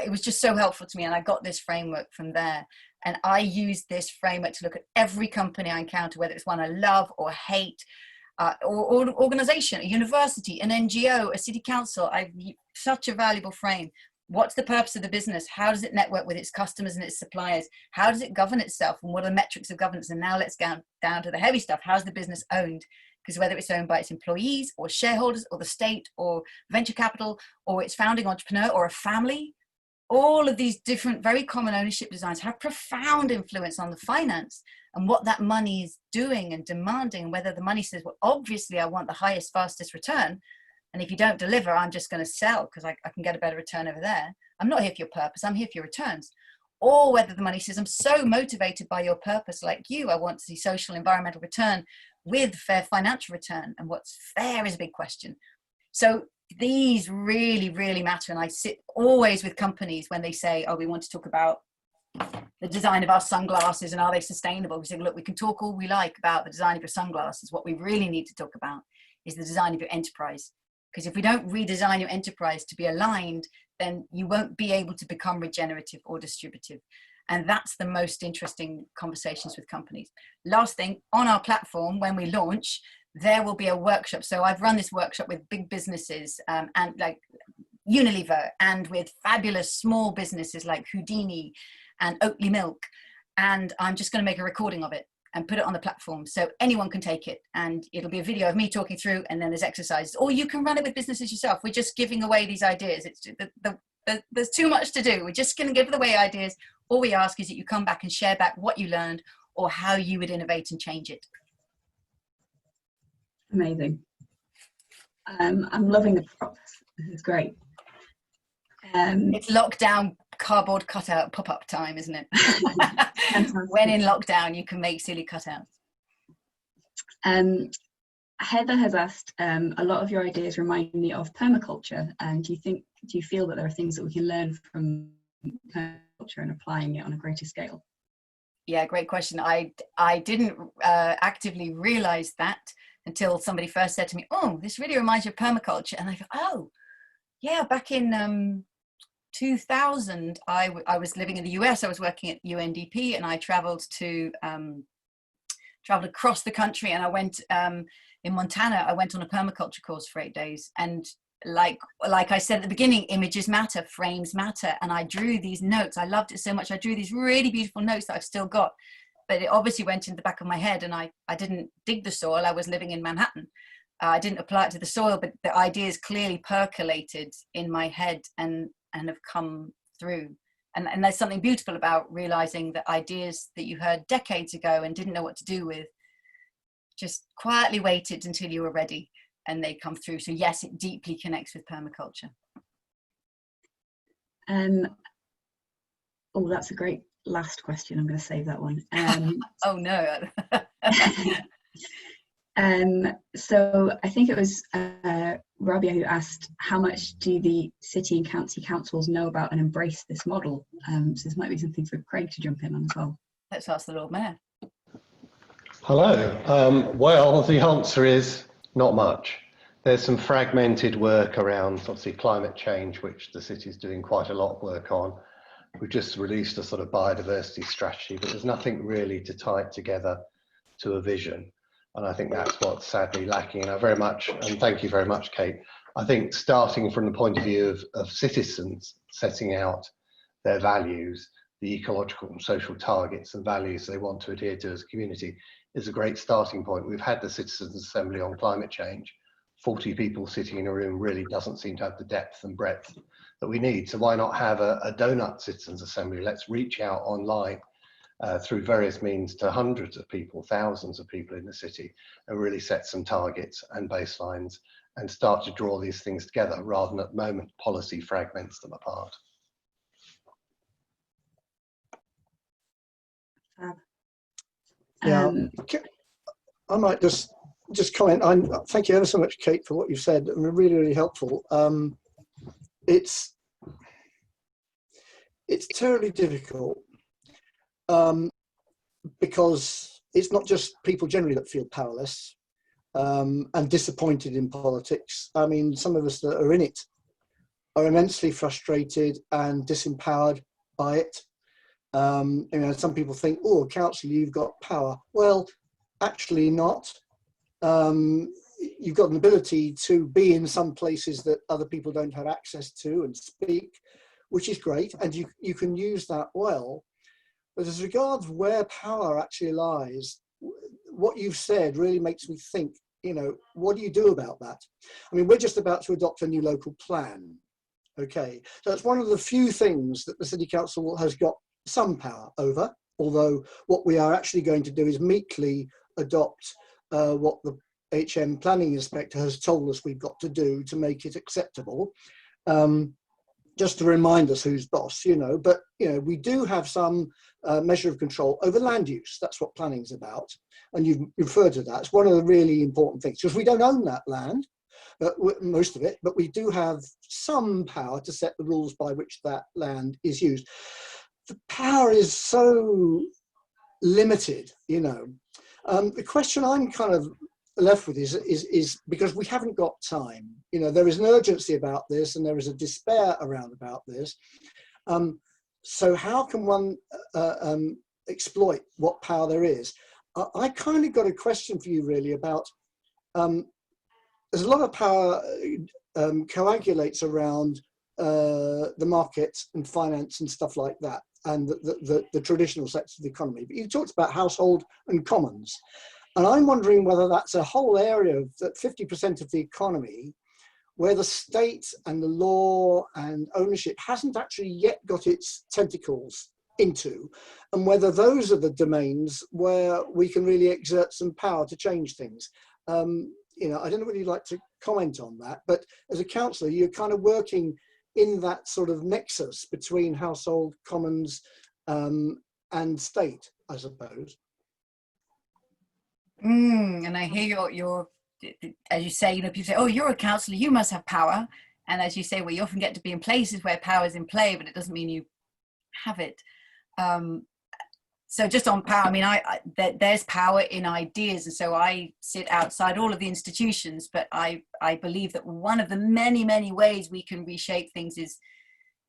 A: it was just so helpful to me. And I got this framework from there. And I use this framework to look at every company I encounter, whether it's one I love or hate, or an organization, a university, an NGO, a city council. I've such a valuable frame. What's the purpose of the business? How does it network with its customers and its suppliers? How does it govern itself? And what are the metrics of governance? And now let's go down to the heavy stuff. How's the business owned? Because whether it's owned by its employees or shareholders or the state or venture capital or its founding entrepreneur or a family, all of these different, very common ownership designs have profound influence on the finance and what that money is doing and demanding, and whether the money says, well, obviously I want the highest, fastest return. And if you don't deliver, I'm just going to sell because I can get a better return over there. I'm not here for your purpose. I'm here for your returns. Or whether the money says, I'm so motivated by your purpose like you. I want to see social, environmental return with fair financial return. And what's fair is a big question. So these really, really matter. And I sit always with companies when they say, oh, we want to talk about the design of our sunglasses and are they sustainable? We say, look, we can talk all we like about the design of your sunglasses. What we really need to talk about is the design of your enterprise. Because if we don't redesign your enterprise to be aligned, then you won't be able to become regenerative or distributive. And that's the most interesting conversations with companies. Last thing, on our platform, when we launch, there will be a workshop. So I've run this workshop with big businesses and like Unilever, and with fabulous small businesses like Houdini and Oatly Milk. And I'm just going to make a recording of it. and put it on the platform so anyone can take it, and it'll be a video of me talking through, and then there's exercises, or you can run it with businesses yourself. We're just giving away these ideas. There's too much to do. We're just going to give away ideas. All we ask is that you come back and share back what you learned or how you would innovate and change it.
B: Amazing. I'm loving the props. This is great.
A: It's lockdown cardboard cutout pop-up time, isn't it? When in lockdown, you can make silly cutouts.
B: Heather has asked, a lot of your ideas remind me of permaculture. And do you feel that there are things that we can learn from permaculture and applying it on a greater scale? Yeah,
A: great question. I didn't actively realize that until somebody first said to me, oh, this really reminds you of permaculture. And I thought, oh, yeah, back in 2000, I was living in the US. I was working at UNDP, and I traveled across the country, and I went in Montana. I went on a permaculture course for 8 days, and like I said at the beginning, images matter, frames matter, and I drew these notes. I loved it so much. I drew these really beautiful notes that I've still got, but it obviously went in the back of my head, and I didn't dig the soil. I was living in Manhattan. I didn't apply it to the soil, but the ideas clearly percolated in my head and have come through. And there's something beautiful about realizing that ideas that you heard decades ago and didn't know what to do with, just quietly waited until you were ready and they come through. So yes, it deeply connects with permaculture.
B: Oh, that's a great last question. I'm going to save that one.
A: Oh no.
B: So I think it was Rabia who asked, how much do the city and county councils know about and embrace this model? So this might be something for Craig to jump in on as well.
A: Let's ask the Lord Mayor.
C: Hello. Well, the answer is not much. There's some fragmented work around, obviously, climate change, which the city is doing quite a lot of work on. We've just released a sort of biodiversity strategy, but there's nothing really to tie it together to a vision. And I think that's what's sadly lacking. And I very much, and thank you very much, Kate, I think starting from the point of view of citizens setting out their values, the ecological and social targets and values they want to adhere to as a community is a great starting point. We've had the Citizens Assembly on climate change. 40 people sitting in a room really doesn't seem to have the depth and breadth that we need. So why not have a Doughnut Citizens Assembly? Let's reach out online through various means to hundreds of people, thousands of people in the city, and really set some targets and baselines and start to draw these things together rather than at the moment policy fragments them apart.
D: Yeah, I might just comment. Thank you ever so much, Kate, for what you've said. I mean, really, really helpful. It's terribly difficult because it's not just people generally that feel powerless and disappointed in politics. I mean, some of us that are in it are immensely frustrated and disempowered by it. You know, some people think, oh, council, you've got power. Well, actually not. You've got an ability to be in some places that other people don't have access to and speak, which is great, and you can use that well. But as regards where power actually lies, what you've said really makes me think, you know, what do you do about that? I mean, we're just about to adopt a new local plan. Okay, so it's one of the few things that the City Council has got some power over, although what we are actually going to do is meekly adopt what the HM planning inspector has told us we've got to do to make it acceptable, just to remind us who's boss, you know. But you know, we do have some measure of control over land use. That's what planning is about, and you've referred to that. It's one of the really important things, because we don't own that land, most of it, but we do have some power to set the rules by which that land is used. The power is so limited, you know. The question I'm kind of left with is because we haven't got time. You know, there is an urgency about this, and there is a despair around about this. So how can one exploit what power there is? I kind of got a question for you really about, there's a lot of power coagulates around the market and finance and stuff like that, and the traditional sectors of the economy. But you talked about household and commons. And I'm wondering whether that's a whole area of that 50% of the economy where the state and the law and ownership hasn't actually yet got its tentacles into, and whether those are the domains where we can really exert some power to change things. You know, I don't know whether you'd like to comment on that, but as a councillor, you're kind of working in that sort of nexus between household, commons, and state, I suppose.
A: And I hear your, as you say, you know, people say, oh, you're a councillor, you must have power. And as you say, well, you often get to be in places where power is in play, but it doesn't mean you have it. So just on power, I mean, there's power in ideas. And so I sit outside all of the institutions, but I believe that one of the many, many ways we can reshape things is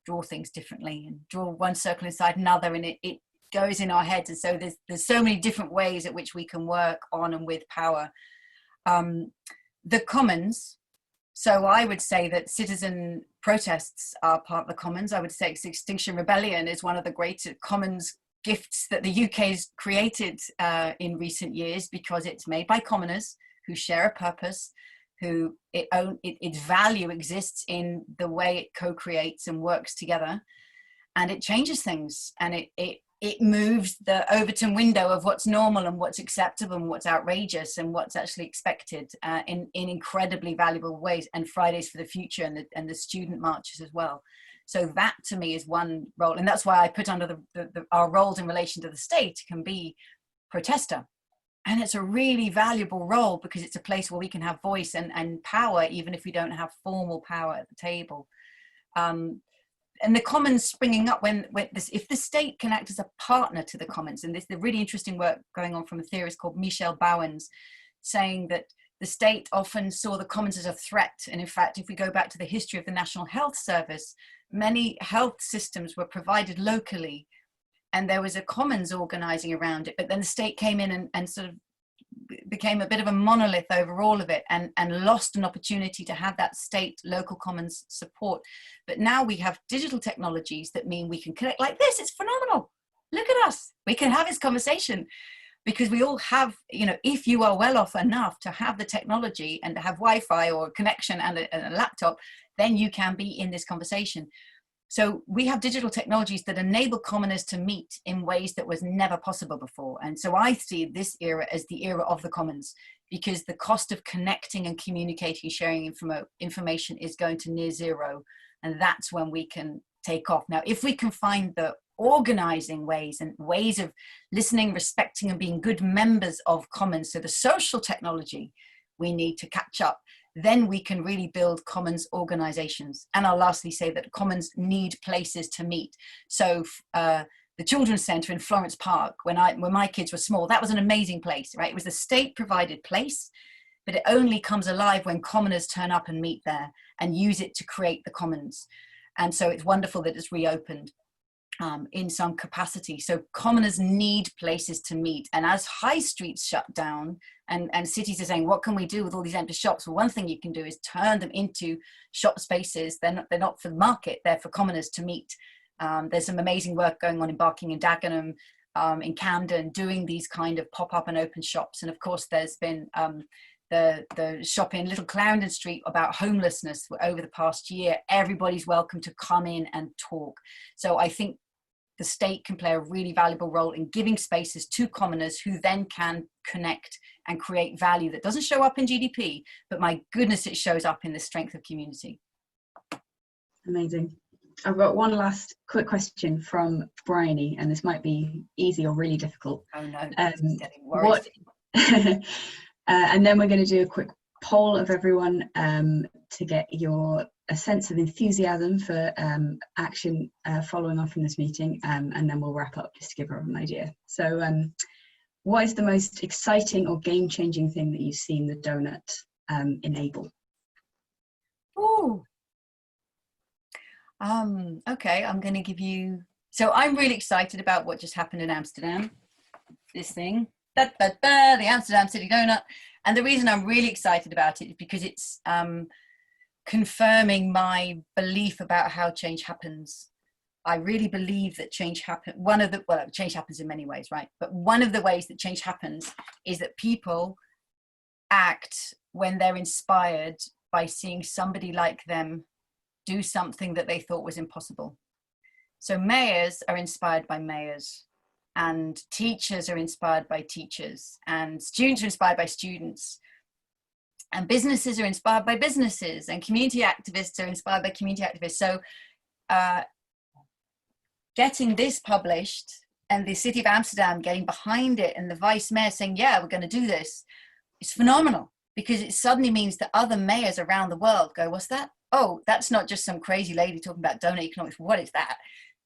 A: draw things differently and draw one circle inside another. And it goes in our heads. And so there's so many different ways at which we can work on and with power. The commons. So I would say that citizen protests are part of the commons. I would say Extinction Rebellion is one of the great commons gifts that the UK's created in recent years, because it's made by commoners who share a purpose, who its value exists in the way it co-creates and works together, and it changes things, and it moves the Overton window of what's normal and what's acceptable and what's outrageous and what's actually expected in incredibly valuable ways. And Fridays for the Future and the student marches as well. So that to me is one role. And that's why I put under our roles in relation to the state can be protester. And it's a really valuable role because it's a place where we can have voice and power, even if we don't have formal power at the table. And the commons springing up if the state can act as a partner to the commons, and there's the really interesting work going on from a theorist called Michel Bowens, saying that the state often saw the commons as a threat. And in fact, if we go back to the history of the National Health Service, many health systems were provided locally, and there was a commons organizing around it. But then the state came in and sort of became a bit of a monolith over all of it, and lost an opportunity to have that state local commons support. But now we have digital technologies that mean we can connect like this. It's phenomenal. Look at us. We can have this conversation because we all have, you know, if you are well off enough to have the technology and to have Wi-Fi or a connection and a laptop, then you can be in this conversation. So we have digital technologies that enable commoners to meet in ways that was never possible before. And so I see this era as the era of the commons, because the cost of connecting and communicating, sharing information is going to near zero. And that's when we can take off. Now, if we can find the organizing ways and ways of listening, respecting, and being good members of commons, so the social technology we need to catch up, then we can really build commons organizations. And I'll lastly say that commons need places to meet. So the Children's Centre in Florence Park, when my kids were small, that was an amazing place, right? It was a state provided place, but it only comes alive when commoners turn up and meet there and use it to create the commons. And so it's wonderful that it's reopened in some capacity. So commoners need places to meet. And as high streets shut down and cities are saying, what can we do with all these empty shops? Well, one thing you can do is turn them into shop spaces. They're not for the market, they're for commoners to meet. There's some amazing work going on in Barking and Dagenham, in Camden, doing these kind of pop-up and open shops. And of course, there's been the shop in Little Clarendon Street about homelessness over the past year. Everybody's welcome to come in and talk. So I think the state can play a really valuable role in giving spaces to commoners who then can connect and create value that doesn't show up in GDP, but my goodness, it shows up in the strength of community.
B: Amazing. I've got one last quick question from Bryony, and this might be easy or really difficult.
A: Oh no, I'm getting worried.
B: And then we're going to do a quick poll of everyone to get a sense of enthusiasm for action following on from this meeting, and then we'll wrap up just to give everyone an idea. So what is the most exciting or game-changing thing that you've seen the Doughnut enable?
A: Oh, okay, I'm going to give you, so I'm really excited about what just happened in Amsterdam, this thing, the Amsterdam City Doughnut. And the reason I'm really excited about it is because it's confirming my belief about how change happens. I really believe that change happens. Change happens in many ways, right? But one of the ways that change happens is that people act when they're inspired by seeing somebody like them do something that they thought was impossible. So mayors are inspired by mayors, and teachers are inspired by teachers, and students are inspired by students, and businesses are inspired by businesses, and community activists are inspired by community activists. So getting this published and the city of Amsterdam getting behind it and the vice mayor saying, yeah, we're going to do this, it's phenomenal, because it suddenly means that other mayors around the world go, what's that? Oh, that's not just some crazy lady talking about doughnut economics. What is that?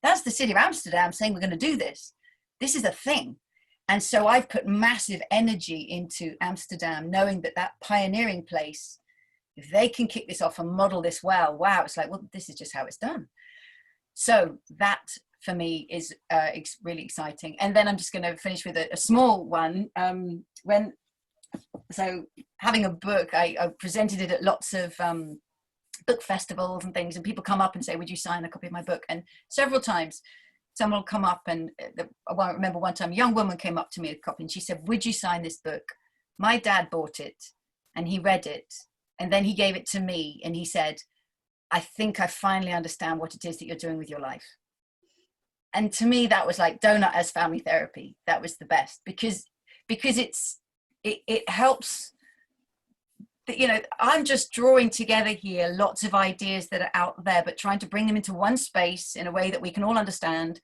A: That's the city of Amsterdam saying we're going to do this. This is a thing. And so I've put massive energy into Amsterdam, knowing that that pioneering place, if they can kick this off and model this well, wow, it's like, well, this is just how it's done. So that for me is really exciting. And then I'm just going to finish with a small one. So having a book, I presented it at lots of book festivals and things, and people come up and say, would you sign a copy of my book? And several times someone will come up, and I remember one time a young woman came up to me with a copy, and she said, would you sign this book? My dad bought it and he read it, and then he gave it to me, and he said, I think I finally understand what it is that you're doing with your life. And to me, that was like Doughnut as family therapy. That was the best, because it helps. You know, I'm just drawing together here lots of ideas that are out there, but trying to bring them into one space in a way that we can all understand,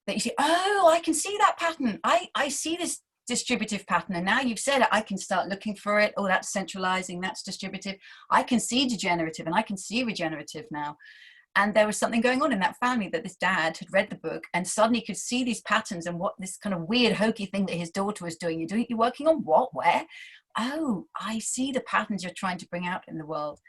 A: that you say, oh, I can see that pattern. I see this distributive pattern. And now you've said it, I can start looking for it. Oh, that's centralizing, that's distributive. I can see degenerative and I can see regenerative now. And there was something going on in that family, that this dad had read the book and suddenly could see these patterns and what this kind of weird hokey thing that his daughter was doing. You're working on what, where? Oh, I see the patterns you're trying to bring out in the world.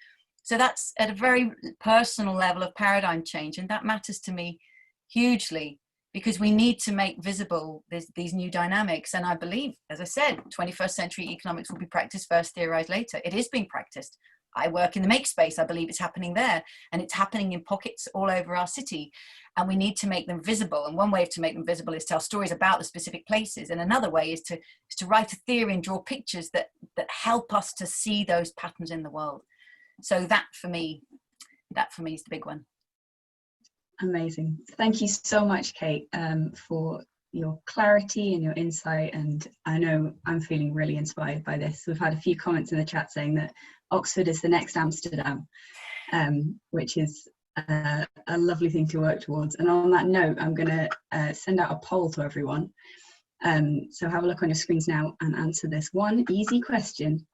A: So that's at a very personal level of paradigm change. And that matters to me hugely, because we need to make visible these new dynamics. And I believe, as I said, 21st century economics will be practiced first, theorized later. It is being practiced. I work in the make space. I believe it's happening there, and it's happening in pockets all over our city. And we need to make them visible. And one way to make them visible is tell stories about the specific places. And another way is to write a theory and draw pictures that help us to see those patterns in the world. So that for me is the big one.
B: Amazing. Thank you so much, Kate, for your clarity and your insight. And I know I'm feeling really inspired by this. We've had a few comments in the chat saying that Oxford is the next Amsterdam, which is a lovely thing to work towards. And on that note, I'm going to send out a poll to everyone. So have a look on your screens now and answer this one easy question.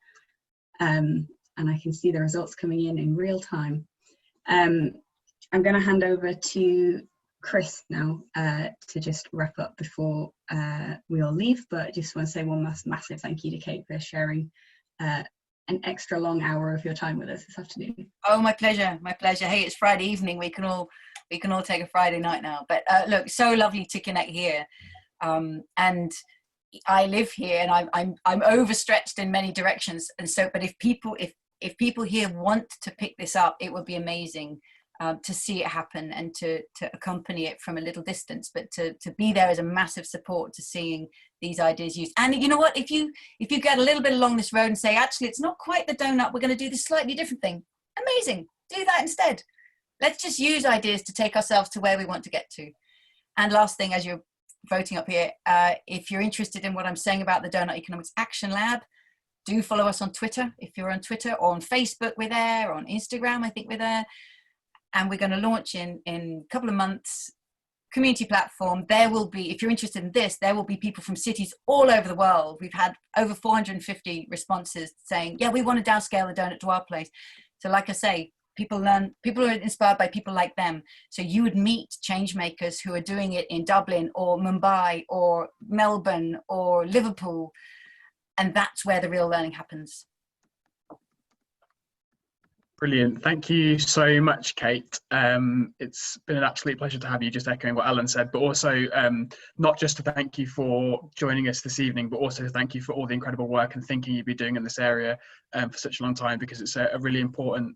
B: And I can see the results coming in real time. I'm going to hand over to Chris now to just wrap up before we all leave, but just want to say one massive thank you to Kate for sharing an extra long hour of your time with us this afternoon.
A: Oh, my pleasure, my pleasure. Hey, it's Friday evening. We can all take a Friday night now. But look, so lovely to connect here. And I live here, and I'm overstretched in many directions. And so, but if people here want to pick this up, it would be amazing. To see it happen and to accompany it from a little distance, but to be there as a massive support to seeing these ideas used. And you know what, if you get a little bit along this road and say, actually, it's not quite the donut, we're going to do this slightly different thing, amazing, do that instead. Let's just use ideas to take ourselves to where we want to get to. And last thing, as you're voting up here, if you're interested in what I'm saying about the Doughnut Economics Action Lab, do follow us on Twitter. If you're on Twitter, or on Facebook, we're there, or on Instagram, I think we're there. And we're going to launch in a couple of months, community platform. There will be, if you're interested in this, there will be people from cities all over the world. We've had over 450 responses saying, yeah, we want to downscale the donut to our place. So like I say, people are inspired by people like them. So you would meet change makers who are doing it in Dublin or Mumbai or Melbourne or Liverpool. And that's where the real learning happens.
E: Brilliant. Thank you so much, Kate. It's been an absolute pleasure to have you, just echoing what Ellen said, but also not just to thank you for joining us this evening, but also to thank you for all the incredible work and thinking you've been doing in this area for such a long time, because it's a really important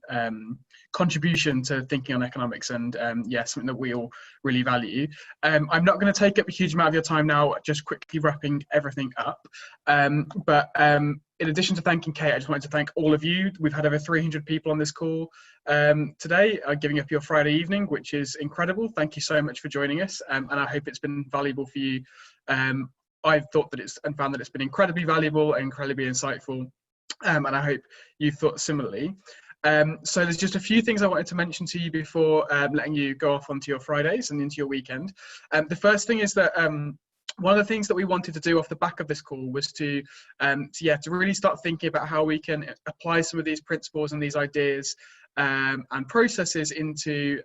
E: contribution to thinking on economics, and yeah, something that we all really value. I'm not going to take up a huge amount of your time now, just quickly wrapping everything up. In addition to thanking Kate, I just wanted to thank all of you. We've had over 300 people on this call today, giving up your Friday evening, which is incredible. Thank you so much for joining us, and I hope it's been valuable for you. I've thought that found that it's been incredibly valuable and incredibly insightful, and I hope you've thought similarly. So there's just a few things I wanted to mention to you before letting you go off onto your Fridays and into your weekend. The first thing is that one of the things that we wanted to do off the back of this call was to really start thinking about how we can apply some of these principles and these ideas and processes into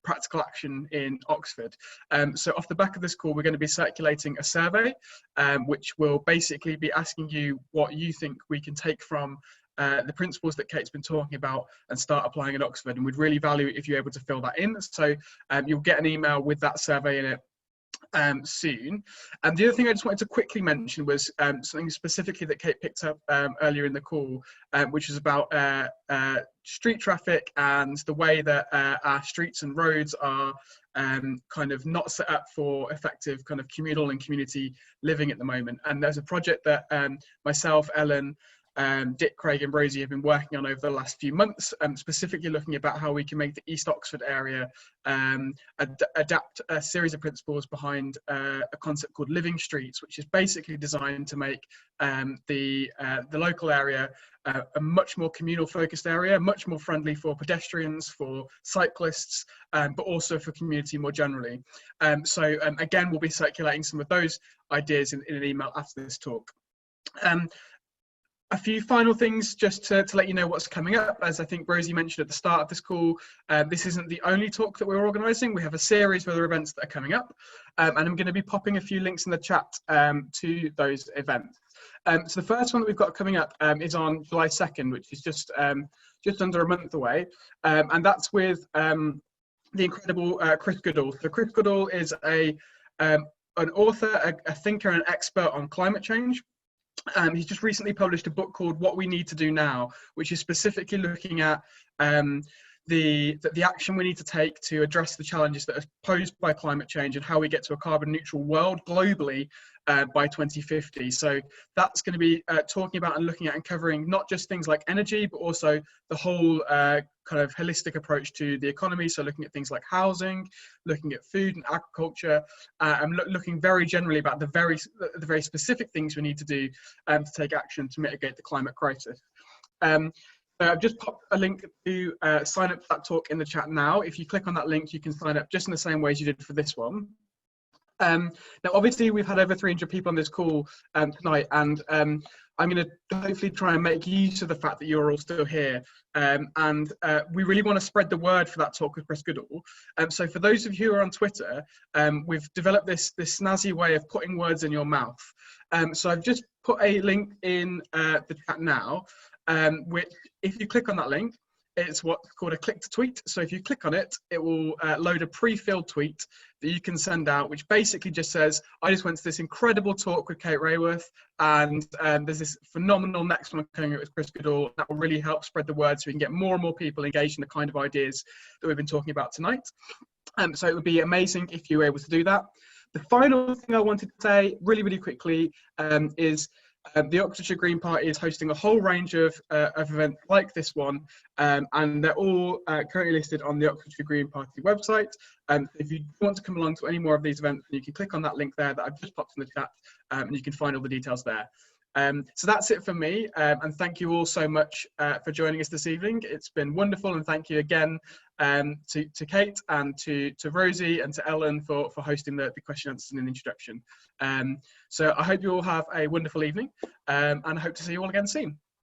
E: practical action in Oxford. So off the back of this call, we're going to be circulating a survey, which will basically be asking you what you think we can take from the principles that Kate's been talking about and start applying at Oxford. And we'd really value it if you're able to fill that in. So you'll get an email with that survey in it soon. And the other thing I just wanted to quickly mention was something specifically that Kate picked up earlier in the call, which is about street traffic and the way that our streets and roads are kind of not set up for effective kind of communal and community living at the moment. And there's a project that myself, Ellen, Dick, Craig and Rosie have been working on over the last few months, specifically looking about how we can make the East Oxford area adapt a series of principles behind a concept called living streets, which is basically designed to make the local area a much more communal focused area, much more friendly for pedestrians, for cyclists, but also for community more generally. Again, we'll be circulating some of those ideas in an email after this talk. A few final things just to let you know what's coming up. As I think Rosie mentioned at the start of this call, this isn't the only talk that we're organising. We have a series of other events that are coming up, and I'm going to be popping a few links in the chat to those events. So the first one that we've got coming up is on July 2nd, which is just under a month away, and that's with the incredible Chris Goodall. So Chris Goodall is an author, a thinker and an expert on climate change. He's just recently published a book called What We Need to Do Now, which is specifically looking at the action we need to take to address the challenges that are posed by climate change and how we get to a carbon neutral world globally by 2050. So that's going to be talking about and looking at and covering not just things like energy, but also the whole kind of holistic approach to the economy. So looking at things like housing, looking at food and agriculture, and looking very generally about the very specific things we need to do to take action to mitigate the climate crisis. I've just popped a link to sign up for that talk in the chat now. If you click on that link, you can sign up just in the same way as you did for this one. Now, obviously, we've had over 300 people on this call tonight, and I'm going to hopefully try and make use of the fact that you're all still here. We really want to spread the word for that talk with Chris Goodall. So for those of you who are on Twitter, we've developed this snazzy way of putting words in your mouth. So I've just put a link in the chat now, which if you click on that link, it's what's called a click to tweet. So if you click on it, it will load a pre-filled tweet that you can send out, which basically just says, I just went to this incredible talk with Kate Raworth, and there's this phenomenal next one coming up with Chris Goodall. That will really help spread the word so we can get more and more people engaged in the kind of ideas that we've been talking about tonight. So it would be amazing if you were able to do that. The final thing I wanted to say really, really quickly is the Oxfordshire Green Party is hosting a whole range of events like this one, and they're all currently listed on the Oxfordshire Green Party website. If you want to come along to any more of these events, you can click on that link there that I've just popped in the chat, and you can find all the details there. So that's it for me, and thank you all so much for joining us this evening. It's been wonderful, and thank you again to Kate and to Rosie and to Ellen for hosting the question answers and the introduction. So I hope you all have a wonderful evening, and I hope to see you all again soon.